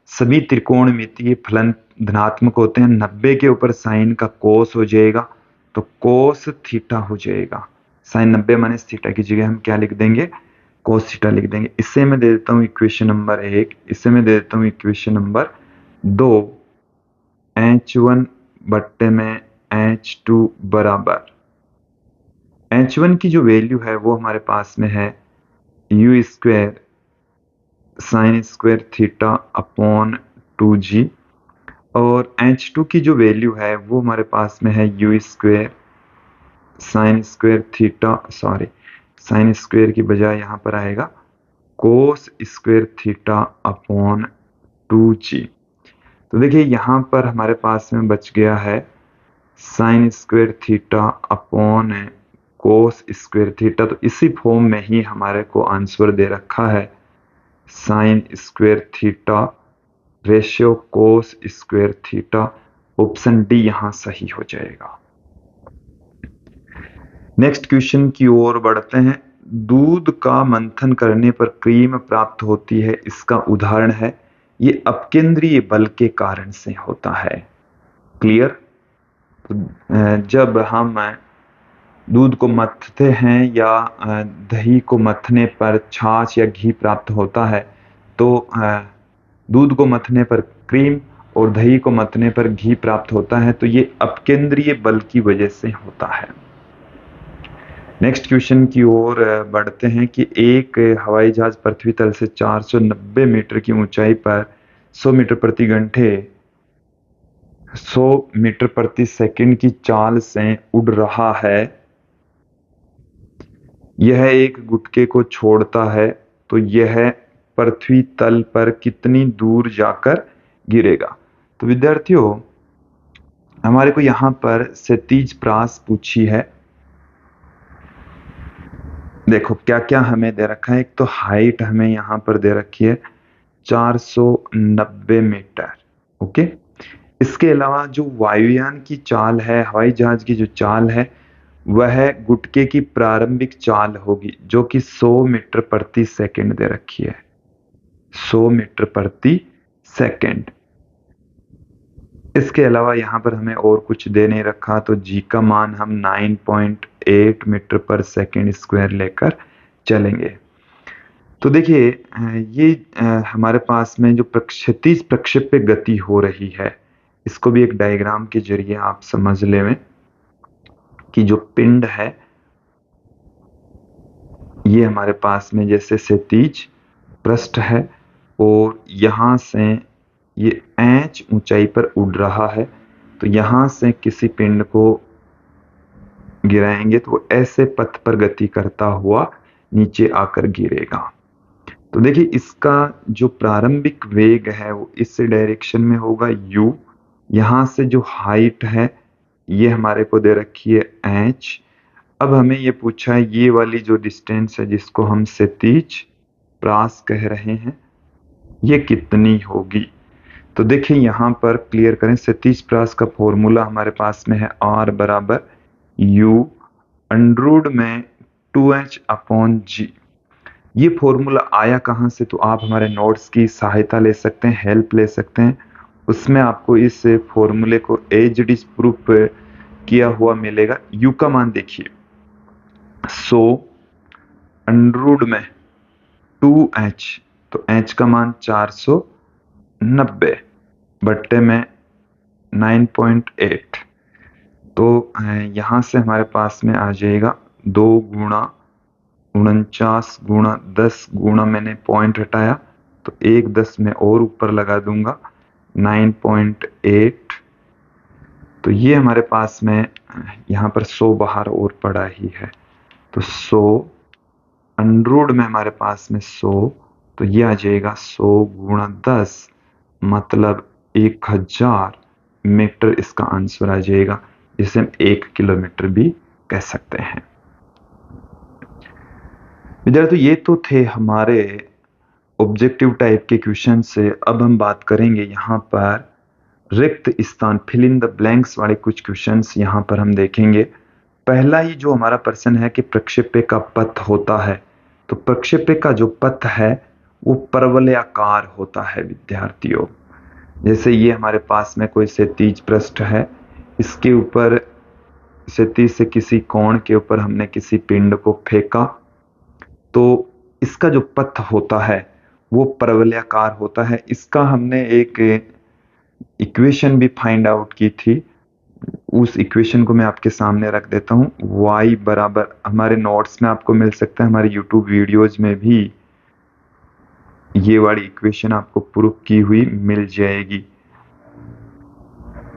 A: सभी त्रिकोणमितीय फलन धनात्मक होते हैं। 90 के ऊपर साइन का कोस हो जाएगा, तो कोस थीटा हो जाएगा। साइन 90 माइनस थीटा की जगह हम क्या लिख देंगे, कोस थीटा लिख देंगे। इससे मैं दे देता हूं इक्वेशन नंबर 1, इससे मैं दे देता हूं इक्वेशन नंबर 2, h1 बट्टे में h2 बराबर h1 की जो वैल्यू है वो हमारे पास में है u square sine square theta upon 2g, और h2 की जो वैल्यू है वो हमारे पास में है u square sine square theta, sine square की बजाय यहाँ पर आएगा कोस स्क्वेयर थीटा अपॉन 2g। तो देखिए यहाँ पर हमारे पास में बच गया है साइन स्क्वेयर थीटा अपॉन कोस स्क्वेयर थीटा। तो इसी फॉर्म में ही हमारे को आंसर दे रखा है, साइन स्क्वेयर थीटा रेशियो कोस स्क्वेयर थीटा। ऑप्शन डी यहां सही हो जाएगा। नेक्स्ट क्वेश्चन की ओर बढ़ते हैं। दूध का मंथन करने पर क्रीम प्राप्त होती है, इसका उदाहरण है। ये अपकेंद्रीय बल के कारण से होता है। क्लियर? तो जब हम दूध को मथते हैं या दही को मथने पर छाछ या घी प्राप्त होता है, तो दूध को मथने पर क्रीम और दही को मथने पर घी प्राप्त होता है, तो ये अपकेंद्रीय बल की वजह से होता है। नेक्स्ट क्वेश्चन की ओर बढ़ते हैं कि एक हवाई जहाज पृथ्वी तल से 490 मीटर की ऊंचाई पर 100 मीटर प्रति घंटे 100 मीटर प्रति सेकंड की चाल से उड़ रहा है। यह एक गुटके को छोड़ता है, तो यह पृथ्वी तल पर कितनी दूर जाकर गिरेगा। तो विद्यार्थियों हमारे को यहां पर क्षैतिज परास पूछी है। देखो क्या क्या हमें दे रखा है। एक तो हाइट हमें यहां पर दे रखी है 490 मीटर। ओके, इसके अलावा जो वायुयान की चाल है, हवाई जहाज की जो चाल है, वह गुटके की प्रारंभिक चाल होगी जो कि 100 मीटर प्रति सेकंड दे रखी है। 100 मीटर प्रति सेकंड। इसके अलावा यहाँ पर हमें और कुछ दे नहीं रखा, तो जी का मान हम 9.8 मीटर पर सेकंड स्क्वायर लेकर चलेंगे। तो देखिए ये हमारे पास में जो क्षैतिज प्रक्षेप्य गति हो रही है, इसको भी एक डायग्राम के जरिए आप समझ लें कि जो पिंड है ये हमारे पास में जैसे क्षैतिज पृष्ठ है, और यहां से ये h ऊंचाई पर उड़ रहा है, तो यहां से किसी पिंड को गिराएंगे तो वो ऐसे पथ पर गति करता हुआ नीचे आकर गिरेगा। तो देखिए इसका जो प्रारंभिक वेग है वो इस डायरेक्शन में होगा u। यहां से जो हाइट है ये हमारे को दे रखी है h। अब हमें ये पूछा है ये वाली जो डिस्टेंस है जिसको हम क्षैतिज परास कह रहे हैं, ये कितनी होगी। तो देखिए यहां पर क्लियर करें, क्षैतिज परास का फॉर्मूला हमारे पास में है R बराबर यू अंडर में 2h अपॉन जी। ये फॉर्मूला आया कहाँ से, तो आप हमारे नोट्स की सहायता ले सकते हैं, हेल्प ले सकते हैं। उसमें आपको इस फॉर्मूले को एज इट इज प्रूफ किया हुआ मिलेगा। यू का मान देखिए, 100 अंडर में 2h, तो h का मान 490 बट्टे में 9.8। तो यहां से हमारे पास में आ जाएगा 2 गुणा 49 गुणा 10 गुणा, मैंने पॉइंट हटाया तो 1 10 में और ऊपर लगा दूंगा 9.8। तो ये हमारे पास में यहाँ पर 100 बाहर और पड़ा ही है, तो 100 अंडर में हमारे पास में 100, तो ये आ जाएगा 100 गुणा 10 मतलब 1000 मीटर इसका आंसर आ जाएगा, जिसे हम 1 किलोमीटर भी कह सकते हैं। विद्यार्थियों, ये तो थे हमारे ऑब्जेक्टिव टाइप के क्वेश्चन से। अब हम बात करेंगे यहाँ पर रिक्त स्थान, फिल इन द ब्लैंक्स वाले कुछ क्वेश्चंस यहाँ पर हम देखेंगे। पहला ही जो हमारा प्रश्न है कि प्रक्षेप्य का पथ होता है, तो प्रक्षेप्य का जो पथ है वो परवलयाकार होता है विद्यार्थियों। जैसे ये हमारे पास में कोई क्षैतिज पृष्ठ है, इसके ऊपर क्षैतिज से किसी कोण के ऊपर हमने किसी पिंड को फेंका, तो इसका जो पथ होता है वो परवलयाकार होता है। इसका हमने एक इक्वेशन भी फाइंड आउट की थी, उस इक्वेशन को मैं आपके सामने रख देता हूं। y बराबर, हमारे नोट्स में आपको मिल सकता है, हमारे यूट्यूब वीडियोज में भी ये वाली इक्वेशन आपको प्रूफ की हुई मिल जाएगी।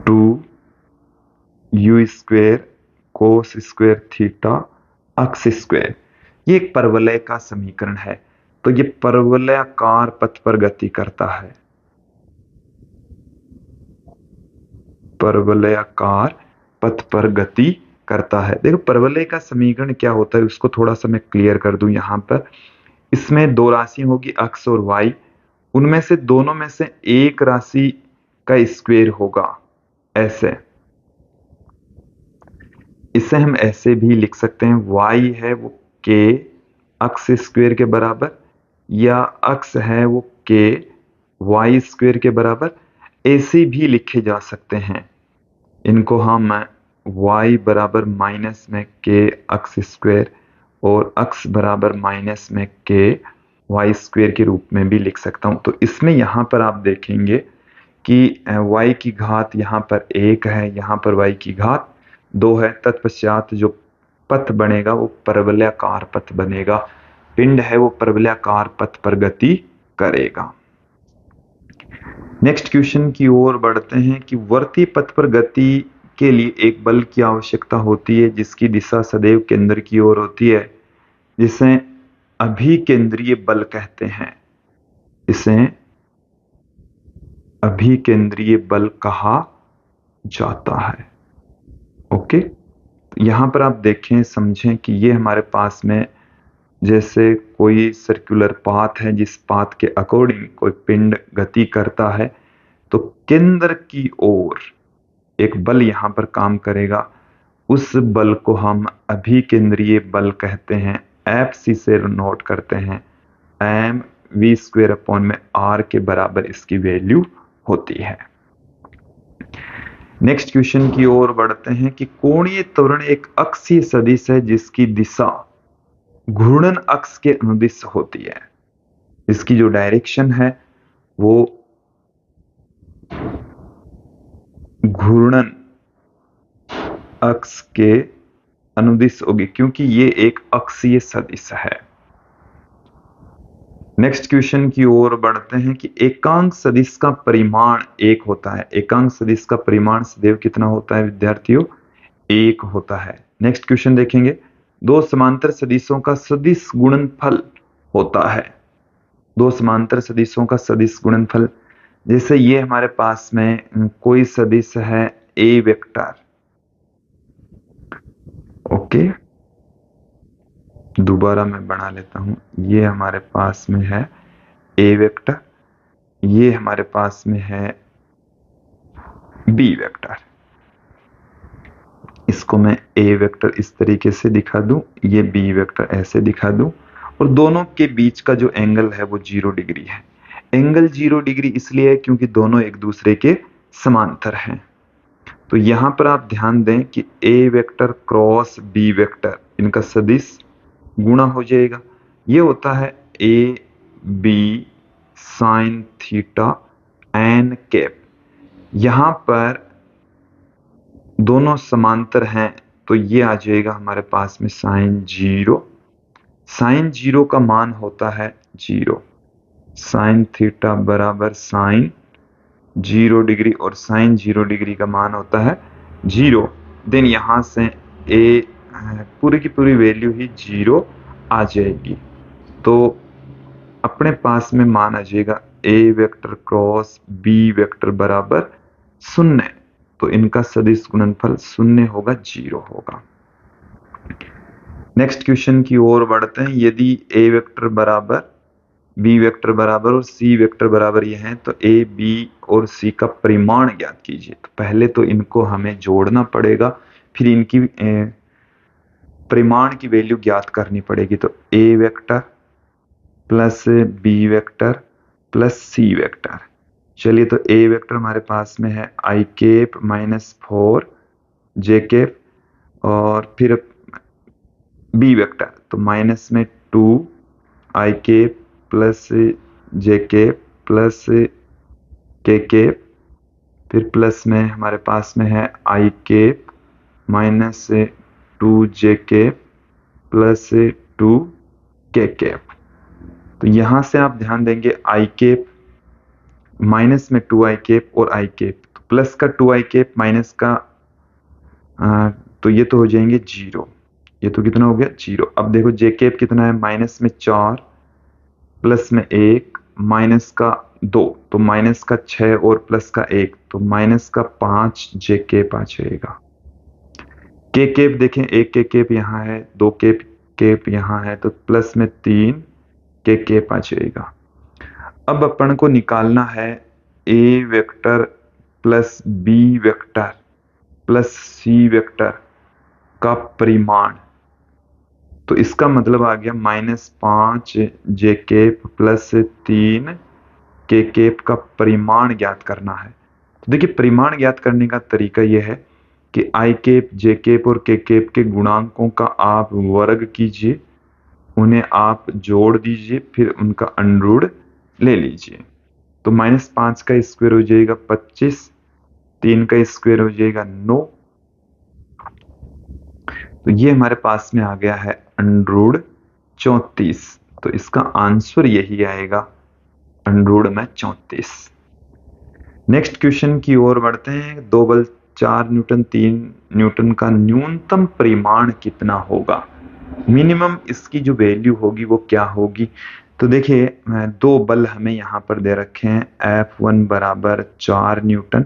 A: 2u square cos square theta x square, ये एक परवलय का समीकरण है। तो ये परवलयाकार पथ पर गति करता है, परवलयाकार पथ पर गति करता है। देखो परवलय का समीकरण क्या होता है उसको थोड़ा सा मैं क्लियर कर दूं। यहां पर इसमें दो राशि होगी x और y, उनमें से दोनों में से एक राशि का स्क्वायर होगा, ऐसे। इसे हम ऐसे भी लिख सकते हैं, y है वो k अक्स स्क्वायर के बराबर, या x है वो k y स्क्वायर के बराबर, ऐसे भी लिखे जा सकते हैं। इनको हम y बराबर माइनस में k अक्स स्क्वायर और x बराबर माइनस में k y स्क्वायर के रूप में भी लिख सकता हूं। तो इसमें यहां पर आप देखेंगे कि y की घात यहां पर 1 है, यहां पर y की घात 2 है। तत्पश्चात जो पथ बनेगा वो परवलयाकार पथ बनेगा, पिंड है वो परवलयाकार पथ पर गति करेगा। नेक्स्ट क्वेश्चन की ओर बढ़ते हैं कि वर्ती पथ पर गति के लिए एक बल की आवश्यकता होती है जिसकी दिशा सदैव केंद्र की ओर होती है, जिसे अभिकेंद्रीय बल कहते हैं। इसे अभिकेंद्रीय बल कहा जाता है। ओके, यहां पर आप देखें समझें कि ये हमारे पास में जैसे कोई सर्कुलर पाथ है, जिस पाथ के अकॉर्डिंग कोई पिंड गति करता है, तो केंद्र की ओर एक बल यहां पर काम करेगा। उस बल को हम अभिकेंद्रीय बल कहते हैं। एफसी से नोट करते हैं, एम वी स्क्वेयर अपॉन में आर के बराबर इसकी वैल्यू होती है। नेक्स्ट क्वेश्चन की ओर बढ़ते हैं कि कोणीय त्वरण एक अक्षीय सदिश है जिसकी दिशा घूर्णन अक्ष के अनुदिश होती है। इसकी जो डायरेक्शन है वो घूर्णन अक्ष के अनुदिश होगी, क्योंकि ये एक अक्षीय सदिश है। नेक्स्ट क्वेश्चन की ओर बढ़ते हैं कि एकांक सदिश का परिमाण 1 होता है। एकांक सदिश का परिमाण सदैव कितना होता है विद्यार्थियों? 1 होता है। नेक्स्ट क्वेश्चन देखेंगे, दो समांतर सदिशों का सदिश गुणनफल होता है। दो समांतर सदिशों का सदिश गुणनफल, जैसे ये हमारे पास में कोई सदिश है ए वेक्टर। ओके, दोबारा मैं बना लेता हूं। ये हमारे पास में है ए वेक्टर, ये हमारे पास में है बी वेक्टर। इसको मैं ए वेक्टर इस तरीके से दिखा दूं, ये बी वेक्टर ऐसे दिखा दूं, और दोनों के बीच का जो एंगल है वो 0 डिग्री है। एंगल 0 डिग्री इसलिए है क्योंकि दोनों एक दूसरे के समांतर हैं। तो यहां पर आप ध्यान दें कि A vector cross B vector, इनका सदिश गुणा हो जाएगा। ये होता है A B sine theta N cap. यहां पर दोनों समांतर हैं तो ये आ जाएगा हमारे पास में साइन 0। साइन 0 का मान होता है 0। साइन थीटा बराबर साइन 0 डिग्री, और साइन 0 डिग्री का मान होता है 0। देन यहां से ए पूरी की पूरी वैल्यू ही 0 आ जाएगी। तो अपने पास में मान आ जाएगा ए वेक्टर क्रॉस बी वेक्टर बराबर 0। तो इनका सदिश गुणनफल 0 होगा, 0 होगा। नेक्स्ट क्वेश्चन की ओर बढ़ते हैं। यदि ए वेक्टर बराबर बी वेक्टर बराबर और सी वेक्टर बराबर ये हैं तो ए बी और सी का परिमाण ज्ञात कीजिए। तो पहले तो इनको हमें जोड़ना पड़ेगा, फिर इनकी परिमाण की वैल्यू ज्ञात करनी पड़ेगी। तो A vector plus B vector plus C vector. चलिए, तो ए वेक्टर हमारे पास में है i cap minus 4 j cap, और फिर बी वेक्टर तो माइनस में 2 i cap plus j cap plus k cap, फिर प्लस में हमारे पास में है i cap minus 2 j cap plus 2 k cap. तो यहां से आप ध्यान देंगे आई केप माइनस में 2 आई केप और आई केप, तो प्लस का 2 आई केप माइनस का तो ये तो हो जाएंगे 0। ये तो कितना हो गया 0। अब देखो जे केप कितना है, माइनस में 4 प्लस में 1 माइनस का 2, तो माइनस का 6 और प्लस का 1, तो माइनस का 5 जे केप आ जाएगा। के केप देखें, एक के केप यहाँ है, 2 केप केप यहाँ है, तो प्लस में 3 के केप आ जाएगा। अब अपन को निकालना है A vector plus B vector plus C vector का परिमाण। तो इसका मतलब आ गया -5 जे केप प्लस 3 के केप का परिमाण ज्ञात करना है। तो देखिए, परिमाण ज्ञात करने का तरीका यह है कि आई केप जे केप और के केप के गुणांकों का आप वर्ग कीजिए, उन्हें आप जोड़ दीजिए, फिर उनका अंडर ले लीजिए। तो -5 का स्क्वायर हो जाएगा 25, 3 का स्क्वायर हो जाएगा 9। तो ये हमारे पास में आ गया है अंडर 34। तो इसका आंसर यही आएगा, अंडर में 34। नेक्स्ट क्वेश्चन की ओर बढ़ते हैं। 2 बल 4 न्यूटन 3 न्यूटन का न्यूनतम परिमाण कितना होगा? मिनिमम इसकी जो वैल्यू होगी वो क्या होगी? तो देखिए, 2 बल हमें यहाँ पर दे रखे हैं, F1 बराबर 4 न्यूटन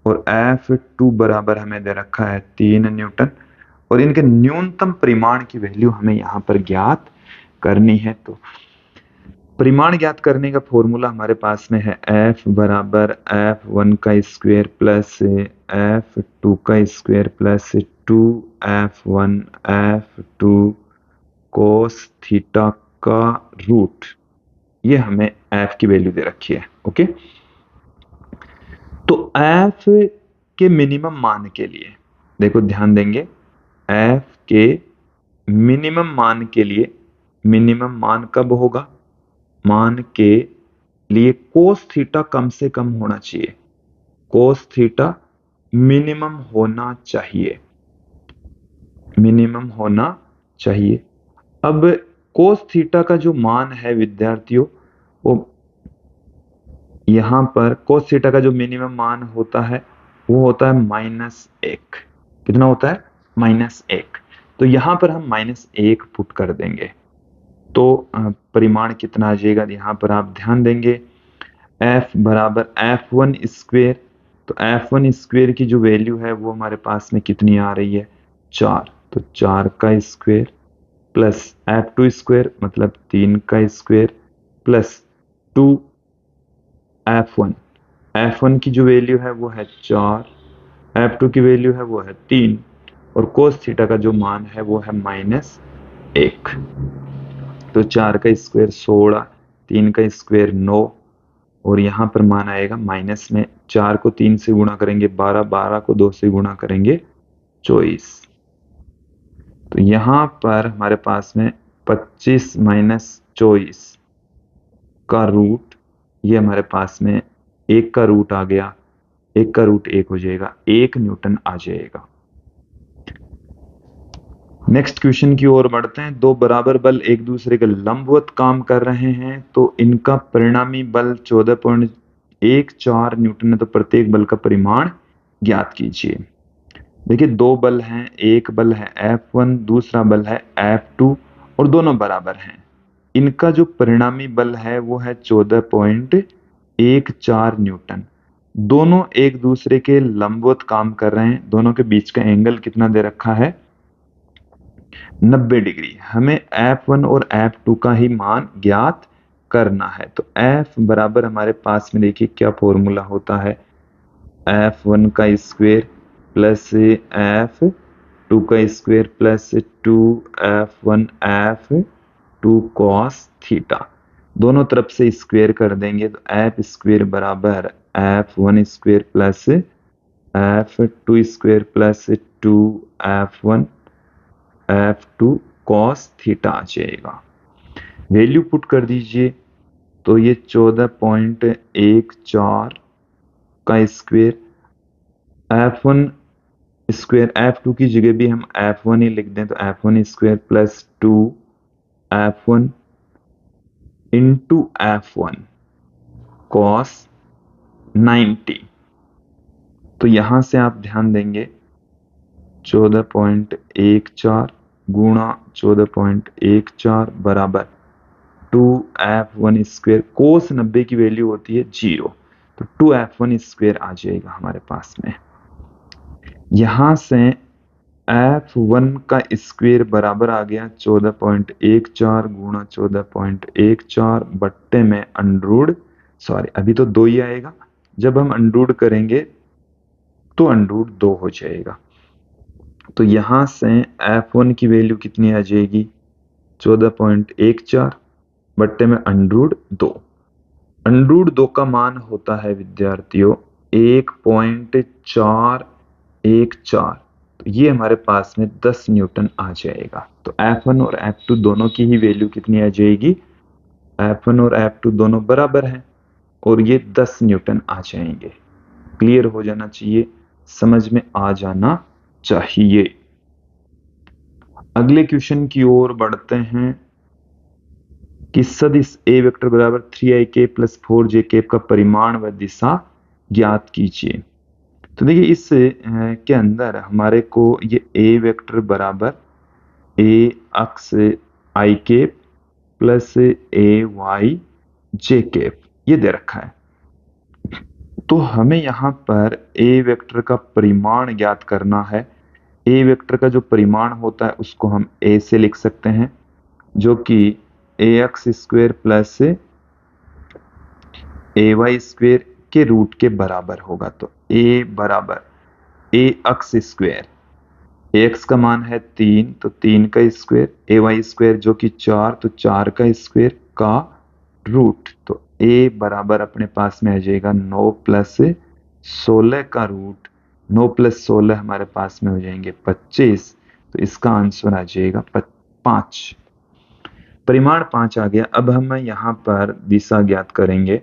A: और F2 बराबर हमें दे रखा है 3 न्यूटन, और इनके न्यूनतम परिमाण की वैल्यू हमें यहाँ पर ज्ञात करनी है। तो परिमाण ज्ञात करने का फॉर्मूला हमारे पास में है F बराबर F1 का स्क्वायर प्लस F2 का square plus 2F1 F2 cos theta का रूट। ये हमें F की वैल्यू दे रखी है। ओके, तो F के मिनिमम मान के लिए देखो, ध्यान देंगे, F के मिनिमम मान के लिए, मिनिमम मान कब होगा? मान के लिए कोस थीटा कम से कम होना चाहिए, कोस थीटा मिनिमम होना चाहिए, मिनिमम होना चाहिए। अब कोस थीटा का जो मान है विद्यार्थियों, वो यहां पर कोस थीटा का जो मिनिमम मान होता है वो होता है -1। कितना होता है? -1। तो यहां पर हम -1 पुट कर देंगे, तो परिमाण कितना आ जाएगा? यहां पर आप ध्यान देंगे, F बराबर F1 स्क्वेयर, तो F1 स्क्वेयर की जो वैल्यू है वो हमारे पास में कितनी आ रही है? 4। तो 4 का स्क्वेयर प्लस F2 स्क्वेयर मतलब 3 का स्क्वेयर प्लस 2 F1। F1 की जो वैल्यू है वो है 4, F2 की वैल्यू है वो है 3, और कोस थीटा का जो मान है वो है -1। तो 4 का स्क्वायर 16, 3 का स्क्वायर 9, और यहाँ पर मान आएगा माइनस में 4 को 3 से गुणा करेंगे 12, 12 को 2 से गुणा करेंगे 24। तो यहाँ पर हमारे पास में 25 माइनस 24 का रूट, ये हमारे पास में 1 का रूट आ गया, 1 का रूट 1 हो जाएगा, 1 न्यूटन आ जाएगा। नेक्स्ट क्वेश्चन की ओर बढ़ते हैं। दो बराबर बल एक दूसरे के लंबवत काम कर रहे हैं तो इनका परिणामी बल 14.14 न्यूटन है, तो प्रत्येक बल का परिमाण ज्ञात कीजिए। देखिए दो बल हैं, एक बल है F1, दूसरा बल है F2 और दोनों बराबर हैं। इनका जो परिणामी बल है वो है 14.14 न्यूटन। दोनों एक दूसरे के लंबवत काम कर रहे हैं। दोनों के बीच का एंगल कितना दे रखा है? 90 डिग्री। हमें F1 और F2 का ही मान ज्ञात करना है। तो F बराबर हमारे पास में देखिए क्या फॉर्मूला होता है, F1 का स्क्वायर प्लस F2 का square plus 2F1 F2 cos theta. दोनों तरफ से स्क्वायर कर देंगे तो F स्क्वायर बराबर F1 square plus F2 square plus 2F1 F2 cos theta आ जाएगा। वैल्यू पुट कर दीजिए तो ये 14.14 का स्क्वायर, F1 स्क्वायर, F2 की जगह भी हम F1 ही लिख दें तो F1 square plus 2F1 into F1 cos 90। तो यहां से आप ध्यान देंगे 14.14 गुणा 14.14 बराबर 2F1 स्क्वायर, कोस 90 की वैल्यू होती है 0, तो 2F1 स्क्वायर आ जाएगा हमारे पास में। यहां से F1 का स्क्वायर बराबर आ गया 14.14 गुणा 14.14 बट्टे में अंडरूट, सॉरी अभी तो 2 ही आएगा, जब हम अंडरूट करेंगे तो अंडरूट 2 हो जाएगा। तो यहां से F1 की वैल्यू कितनी आ जाएगी? 14.14 बट्टे में अंडरूट 2। अंडरूट 2 का मान होता है विद्यार्थियों 1.414। तो ये हमारे पास में 10 न्यूटन आ जाएगा। तो F1 और F2 दोनों की ही वैल्यू कितनी आ जाएगी? F1 और F2 दोनों बराबर हैं और ये 10 न्यूटन आ जाएंगे। क्लियर हो जाना चाहिए, समझ में आ जाना चाहिए। अगले क्वेश्चन की ओर बढ़ते हैं कि सदिश A वेक्टर बराबर 3ik प्लस 4j का परिमाण व दिशा ज्ञात कीजिए। तो देखिए इस के अंदर हमारे को ये A वेक्टर बराबर A अक्ष i cap plus AY j cap ये दे रखा है। तो हमें यहाँ पर A वेक्टर का परिमाण ज्ञात करना है। A वेक्टर का जो परिमाण होता है उसको हम A से लिख सकते हैं, जो कि ax square plus ay square के रूट के बराबर होगा। तो a बराबर a अक्ष स्क्वायर, ax का मान है 3 तो 3 का स्क्वायर, ay स्क्वायर जो कि 4 तो 4 का स्क्वायर का रूट। तो a बराबर अपने पास में आ जाएगा 9 प्लस 16 का रूट, 9 प्लस 16 हमारे पास में हो जाएंगे 25। तो इसका आंसर आ जाएगा 5। परिमाण 5 आ गया। अब हम यहाँ पर दिशा ज्ञात करेंगे।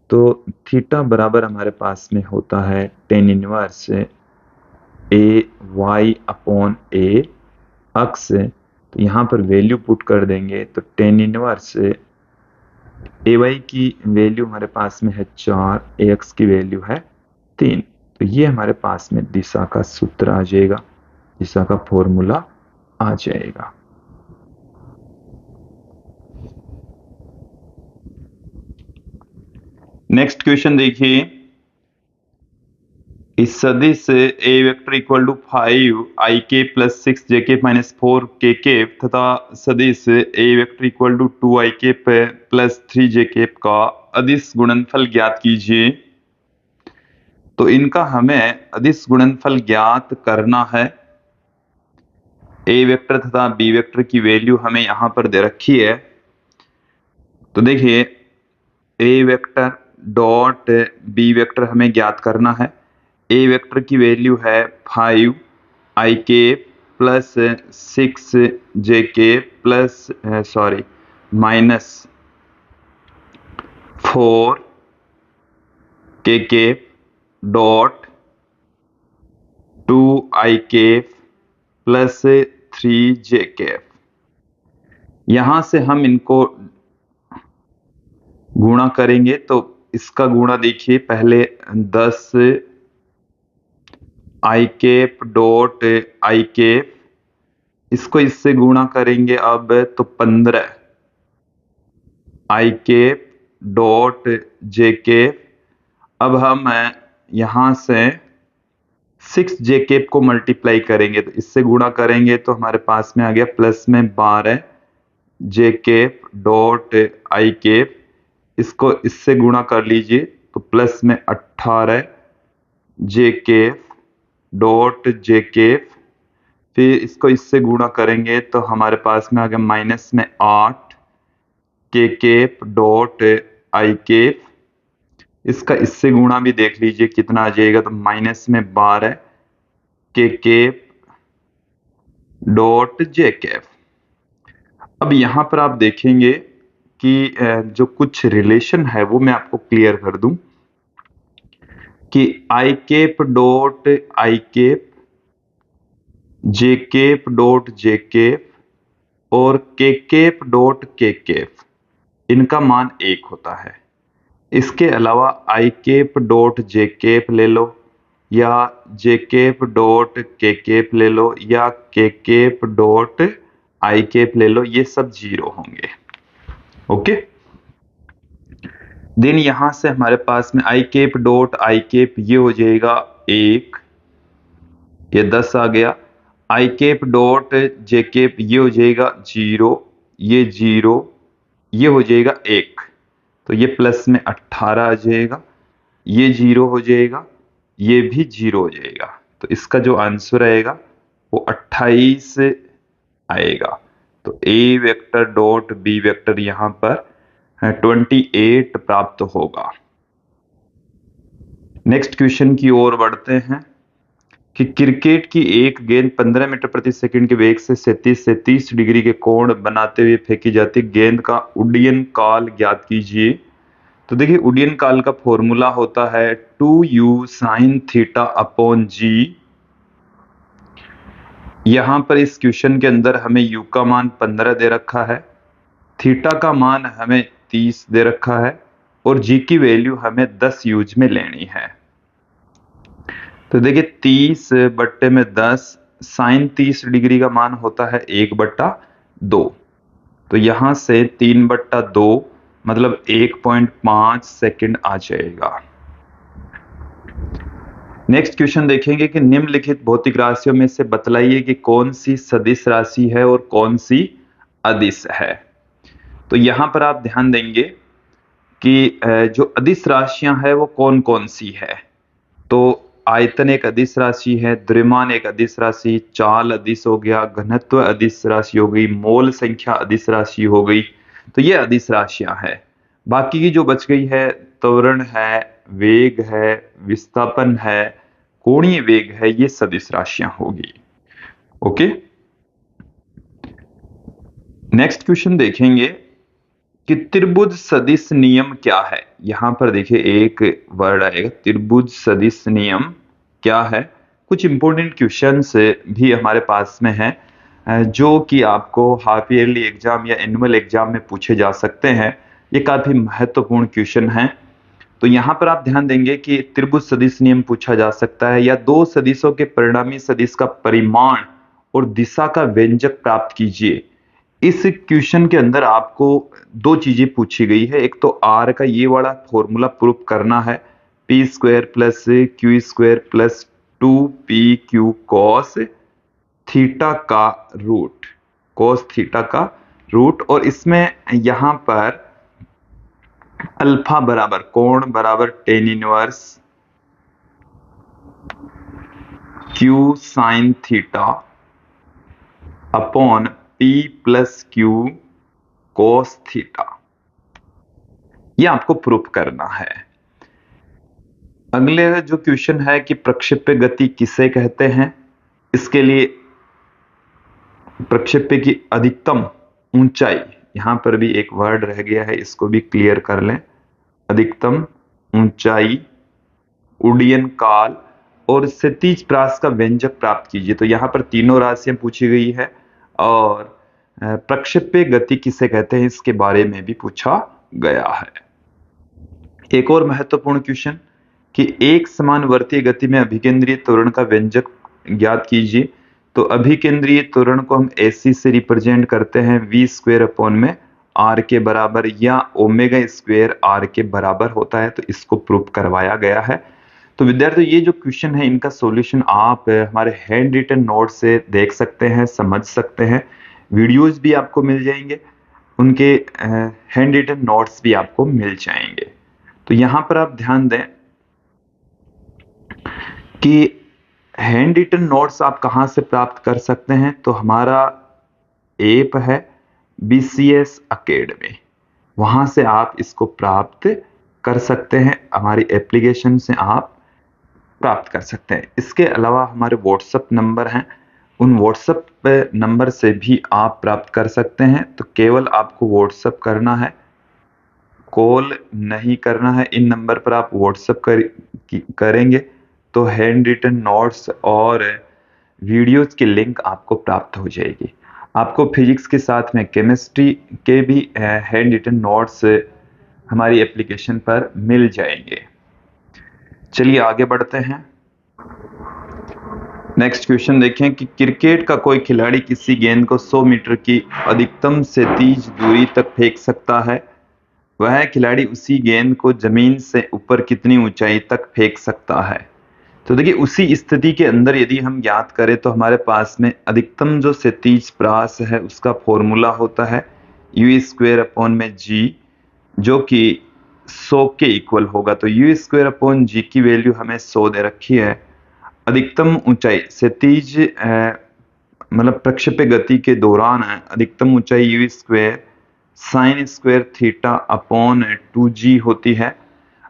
A: तो थीटा बराबर हमारे पास में होता है tan inverse AY upon A अक्ष। तो यहाँ पर वैल्यू पुट कर देंगे तो tan इनवर्स AY की वैल्यू हमारे पास में है 4, AX की वैल्यू है 3। तो ये हमारे पास में दिशा का सूत्र आ जाएगा, दिशा का फॉर्मूला आ जाएगा। नेक्स्ट क्वेश्चन देखिए, इस सदिश A vector equal to 5ik plus 6j minus 4k तथा सदिश A vector equal to 2ik plus 3j का अदिश गुणनफल ज्ञात कीजिए। तो इनका हमें अदिश गुणनफल ज्ञात करना है। ए वेक्टर तथा बी वेक्टर की वैल्यू हमें यहां पर दे रखी है। तो देखिए ए वेक्टर डॉट बी वेक्टर हमें ज्ञात करना है। ए वेक्टर की वैल्यू है 5 आई के प्लस 6 जे के प्लस माइनस 4 के डॉट 2 आई के प्लस 3 जे के। यहां से हम इनको गुणा करेंगे तो इसका गुणा देखिए, पहले 10 आई केप डॉट आई केप, इसको इससे गुणा करेंगे अब तो 15 आई केप डॉट जे केप। अब हम यहां से 6 जे केप को मल्टीप्लाई करेंगे तो इससे गुणा करेंगे तो हमारे पास में आ गया प्लस में 12 जे केप डॉट आई केप। इसको इससे गुणा कर लीजिए तो प्लस में 18 जे केप डॉट जे केप। फिर इसको इससे गुणा करेंगे तो हमारे पास में आ गया माइनस में 8 के केप डॉट आई केप। इसका इससे गुणा भी देख लीजिए कितना आ जाएगा, तो माइनस में 12 के केप डॉट जे केप। अब यहां पर आप देखेंगे कि जो कुछ रिलेशन है वो मैं आपको क्लियर कर दूं कि i cap dot I cap, j cap dot J cap और के केप डॉट के केप, इनका मान 1 होता है। इसके अलावा आई केप डॉट जे केप ले लो या जे केप डॉट के केप ले लो या के केप डॉट आई केप ले लो, ये सब 0 होंगे। ओके, देन यहां से हमारे पास में आई केप डॉट आई केप ये हो जाएगा 1, ये 10 आ गया। आई केप डॉट जे केप ये हो जाएगा 0, ये 0, ये हो जाएगा 1, तो ये प्लस में 18 आ जाएगा, ये 0 हो जाएगा, ये भी 0 हो जाएगा। तो इसका जो आंसर आएगा वो 28 आएगा। तो A vector dot B vector यहां पर 28 प्राप्त होगा। नेक्स्ट क्वेश्चन की ओर बढ़ते हैं कि क्रिकेट की एक गेंद 15 मीटर प्रति सेकंड के वेग से 37 से 30 डिग्री के कोण बनाते हुए फेंकी जाती गेंद का उड्डयन काल ज्ञात कीजिए। तो देखिए उड्डयन काल का फॉर्मूला होता है 2u sin थीटा अपॉन जी। यहां पर इस क्वेश्चन के अंदर हमें u का मान 15 दे रखा है, थीटा का मान हमें 30 दे रखा है और g की वैल्यू हमें 10 यूज में लेनी है। तो देखिए 30 बट्टे में 10, साइन 30 डिग्री का मान होता है 1/2, तो यहां से 3/2 मतलब 1.5 सेकंड आ जाएगा। नेक्स्ट क्वेश्चन देखेंगे कि निम्नलिखित भौतिक राशियों में से बतलाइए कि कौन सी सदिश राशि है और कौन सी अदिश है। तो यहां पर आप ध्यान देंगे कि जो अदिश राशियां है वो कौन कौन सी है। तो आयतन एक अदिश राशि है, द्रव्यमान एक अदिश राशि, चाल अदिश हो गया, घनत्व अदिश राशि हो गई, मोल संख्या अदिश राशि हो गई। तो ये अदिश राशियां हैं। बाकी की जो बच गई है त्वरण है, वेग है, विस्थापन है, कोणीय वेग है, ये सदिश राशियां होगी। ओके, नेक्स्ट क्वेश्चन देखेंगे कि त्रिभुज सदिश नियम क्या है। यहां पर देखिए एक वर्ड आएगा त्रिभुज सदिश नियम क्या है। कुछ इंपॉर्टेंट क्वेश्चंस भी हमारे पास में है जो कि आपको हाफ ईयरली एग्जाम या एनुअल एग्जाम में पूछे जा सकते हैं। ये काफी महत्वपूर्ण क्वेश्चन है। तो यहां पर आप ध्यान देंगे कि त्रिभुज सदिश नियम पूछा जा सकता है, या दो सदिशों के परिणामी सदिश का परिमाण और दिशा का व्यंजक प्राप्त कीजिए। इस क्वेश्चन के अंदर आपको दो चीजें पूछी गई है। एक तो आर का ये वाला फॉर्मूला प्रूफ करना है, P square plus Q square plus 2pq cos theta का रूट, कॉस थीटा का रूट, और इसमें यहां पर अल्फा बराबर कोण बराबर tan inverse Q sine theta upon P plus Q cos theta, ये आपको प्रूफ करना है। अगले जो क्वेश्चन है कि प्रक्षेप्य गति किसे कहते हैं, इसके लिए प्रक्षेप्य की अधिकतम ऊंचाई, यहां पर भी एक वर्ड रह गया है, इसको भी क्लियर कर लें। अधिकतम ऊंचाई, उड्डयन काल और क्षैतिज प्रास का व्यंजक प्राप्त कीजिए। तो यहाँ पर तीनों राशियां पूछी गई है और प्रक्षेप्य गति किसे कहते हैं इसके बारे में भी पूछा गया है। एक और महत्वपूर्ण क्वेश्चन कि एक समानुवर्तीय गति में अभिकेंद्रीय त्वरण का व्यंजक ज्ञात कीजिए। तो अभिकेंद्रीय त्वरण को हम ऐसी से रिप्रेजेंट करते हैं v स्क्वायर अपॉन में r के बराबर या ओमेगा स्क्वायर r के बराबर होता है। तो इसको प्रूफ करवाया गया है। तो विद्यार्थियों ये जो क्वेश्चन है इनका सॉल्यूशन आप हमारे हैंड रिटन नोट से देख सकते हैं, समझ सकते हैं। वीडियोस भी आपको मिल जाएंगे, उनके हैंड रिटन नोट्स भी आपको मिल जाएंगे। तो यहां पर आप ध्यान दें कि हैंड रिटन नोट्स आप कहां से प्राप्त कर सकते हैं। तो हमारा ऐप है BCS अकेडमी, वहां से आप इसको प्राप्त कर सकते हैं, हमारी एप्लीकेशन से आप प्राप्त कर सकते हैं। इसके अलावा हमारे व्हाट्सएप नंबर हैं, उन व्हाट्सएप नंबर से भी आप प्राप्त कर सकते हैं। तो केवल आपको व्हाट्सएप करना है, कॉल नहीं करना है। इन नंबर पर आप व्हाट्सएप करेंगे तो हैंड रिटन नोट्स और वीडियोस की लिंक आपको प्राप्त हो जाएगी। आपको फिजिक्स के साथ में केमिस्ट्री के भी हैंड रिटन नोट्स हमारी एप्लीकेशन पर मिल जाएंगे। चलिए आगे बढ़ते हैं। नेक्स्ट क्वेश्चन देखें कि क्रिकेट का कोई खिलाड़ी किसी गेंद को 100 मीटर की अधिकतम से तेज दूरी तक फेंक सकता है। वह खिलाड़ी उसी गेंद को जमीन से ऊपर कितनी ऊंचाई तक फेंक सकता है। तो देखिए उसी स्थिति के अंदर यदि हम याद करें तो हमारे पास में अधिकतम जो क्षैतिज प्रास है उसका फॉर्मूला होता है u स्क्वायर अपॉन में g, जो कि 100 के इक्वल होगा। तो u स्क्वायर अपॉन g की वैल्यू हमें 100 दे रखी है। अधिकतम ऊंचाई क्षैतिज मतलब प्रक्षेप्य गति के दौरान अधिकतम ऊंचाई u square sine square theta upon 2g होती है।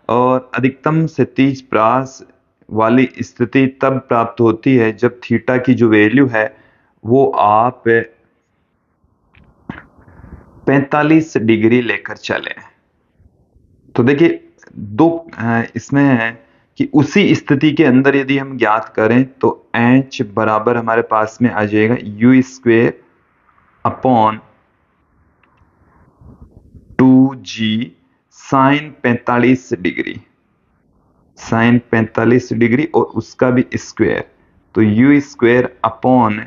A: और अधिकतम क्षैतिज प्रास वाली स्थिति तब प्राप्त होती है जब थीटा की जो वैल्यू है वो आप 45 डिग्री लेकर चले। तो देखिए दो इसमें है कि उसी स्थिति के अंदर यदि हम ज्ञात करें तो h बराबर हमारे पास में आ जाएगा u square upon 2g sine 45 degree, sine 45 degree और उसका भी स्क्वायर। तो u square upon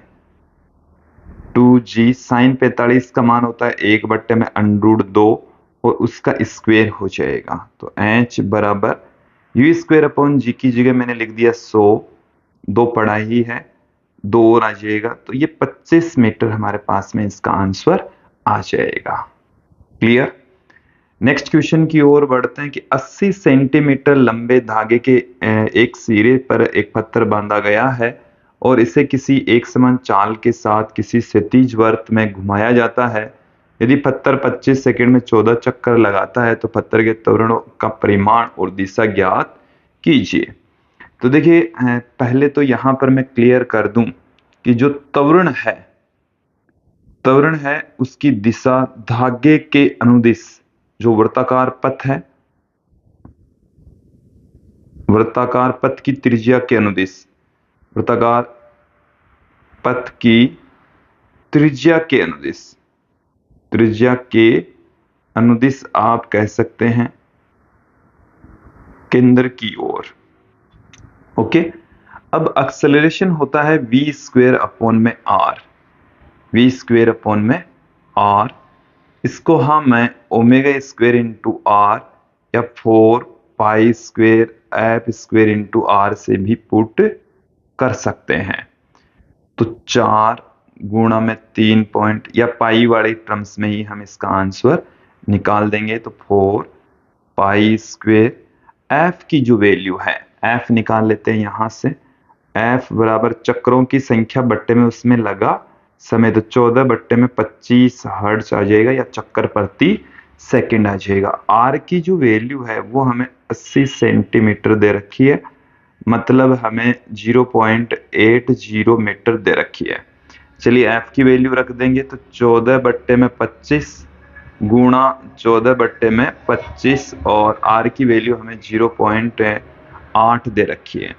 A: 2g sine 45 का मान होता है 1 में √2 और उसका स्क्वायर हो जाएगा। तो h बराबर u स्क्वायर अपॉन g की जगह मैंने लिख दिया 100, 2 पढ़ा ही है, 2 और आ जाएगा। तो ये 25 मीटर हमारे पास में इसका आंसर आ जाएगा। क्लियर। नेक्स्ट क्वेश्चन की ओर बढ़ते हैं कि 80 सेंटीमीटर लंबे धागे के एक सिरे पर एक पत्थर बांधा गया है और इसे किसी एक समान चाल के साथ किसी क्षैतिज वृत्त में घुमाया जाता है। यदि पत्थर 25 सेकंड में 14 चक्कर लगाता है तो पत्थर के त्वरणों का परिमाण और दिशा ज्ञात कीजिए। तो देखिए पहले तो यहां पर मैं क्लियर कर दूं कि जो त्वरण है उसकी दिशा धागे के अनुदिश, जो वृत्ताकार पथ है, वृत्ताकार पथ की त्रिज्या के अनुदिश, वृत्ताकार पथ की त्रिज्या के अनुदिश, त्रिज्या के अनुदिश आप कह सकते हैं केंद्र की ओर। ओके। अब एक्सेलरेशन होता है v स्क्वायर अपॉन में r, v स्क्वायर अपॉन में r। इसको हम ओमेगा स्क्वायर इंटू r या 4 pi square F square into r से भी पुट कर सकते हैं। तो 4 गुणा में 3 पॉइंट या पाई वाले टर्म्स में ही हम इसका आंसर निकाल देंगे। तो 4 पाई स्क्वायर एफ की जो वैल्यू है, एफ निकाल लेते हैं यहां से। एफ बराबर चक्रों की संख्या बट्टे में उसमें लगा समय, तो 14/25 हर्ट्ज आ जाएगा या चक्कर प्रति सेकंड आ जाएगा। आर की जो वैल्यू है वो हमें 80 सेंटीमीटर दे रखी है, मतलब हमें 0.80 मीटर दे रखी है। चलिए एफ की वैल्यू रख देंगे, तो 14/25 गुणा 14/25 और आर की वैल्यू हमें 0.8 दे रखी है।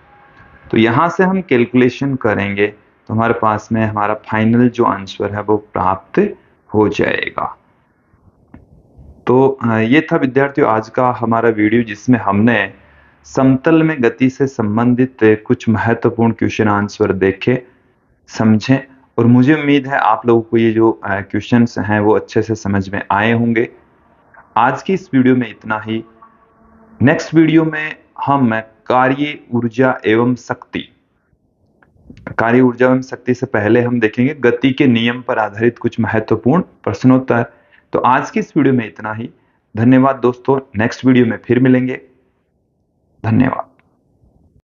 A: तो यहां से हम कैलकुलेशन करेंगे तो हमारे पास में हमारा फाइनल जो आंसर है वो प्राप्त हो जाएगा। तो ये था विद्यार्थियों आज का हमारा वीडियो, जिसमें हमने समतल में गति से संबंधित कुछ महत्वपूर्ण क्वेश्चन आंसर देखे, समझे, और मुझे उम्मीद है आप लोगों को ये जो क्वेश्चंस हैं वो अच्छे से समझ में आए होंगे। आज की इस वीडियो में इतना ही। नेक्स्ट वीडियो में हम कार्य ऊर्जा एवं शक्ति से पहले हम देखेंगे गति के नियम पर आधारित कुछ महत्वपूर्ण प्रश्नोत्तर। तो आज की इस वीडियो में इतना ही। धन्यवाद दोस्तों, नेक्स्ट वीडियो में फिर मिलेंगे। धन्यवाद।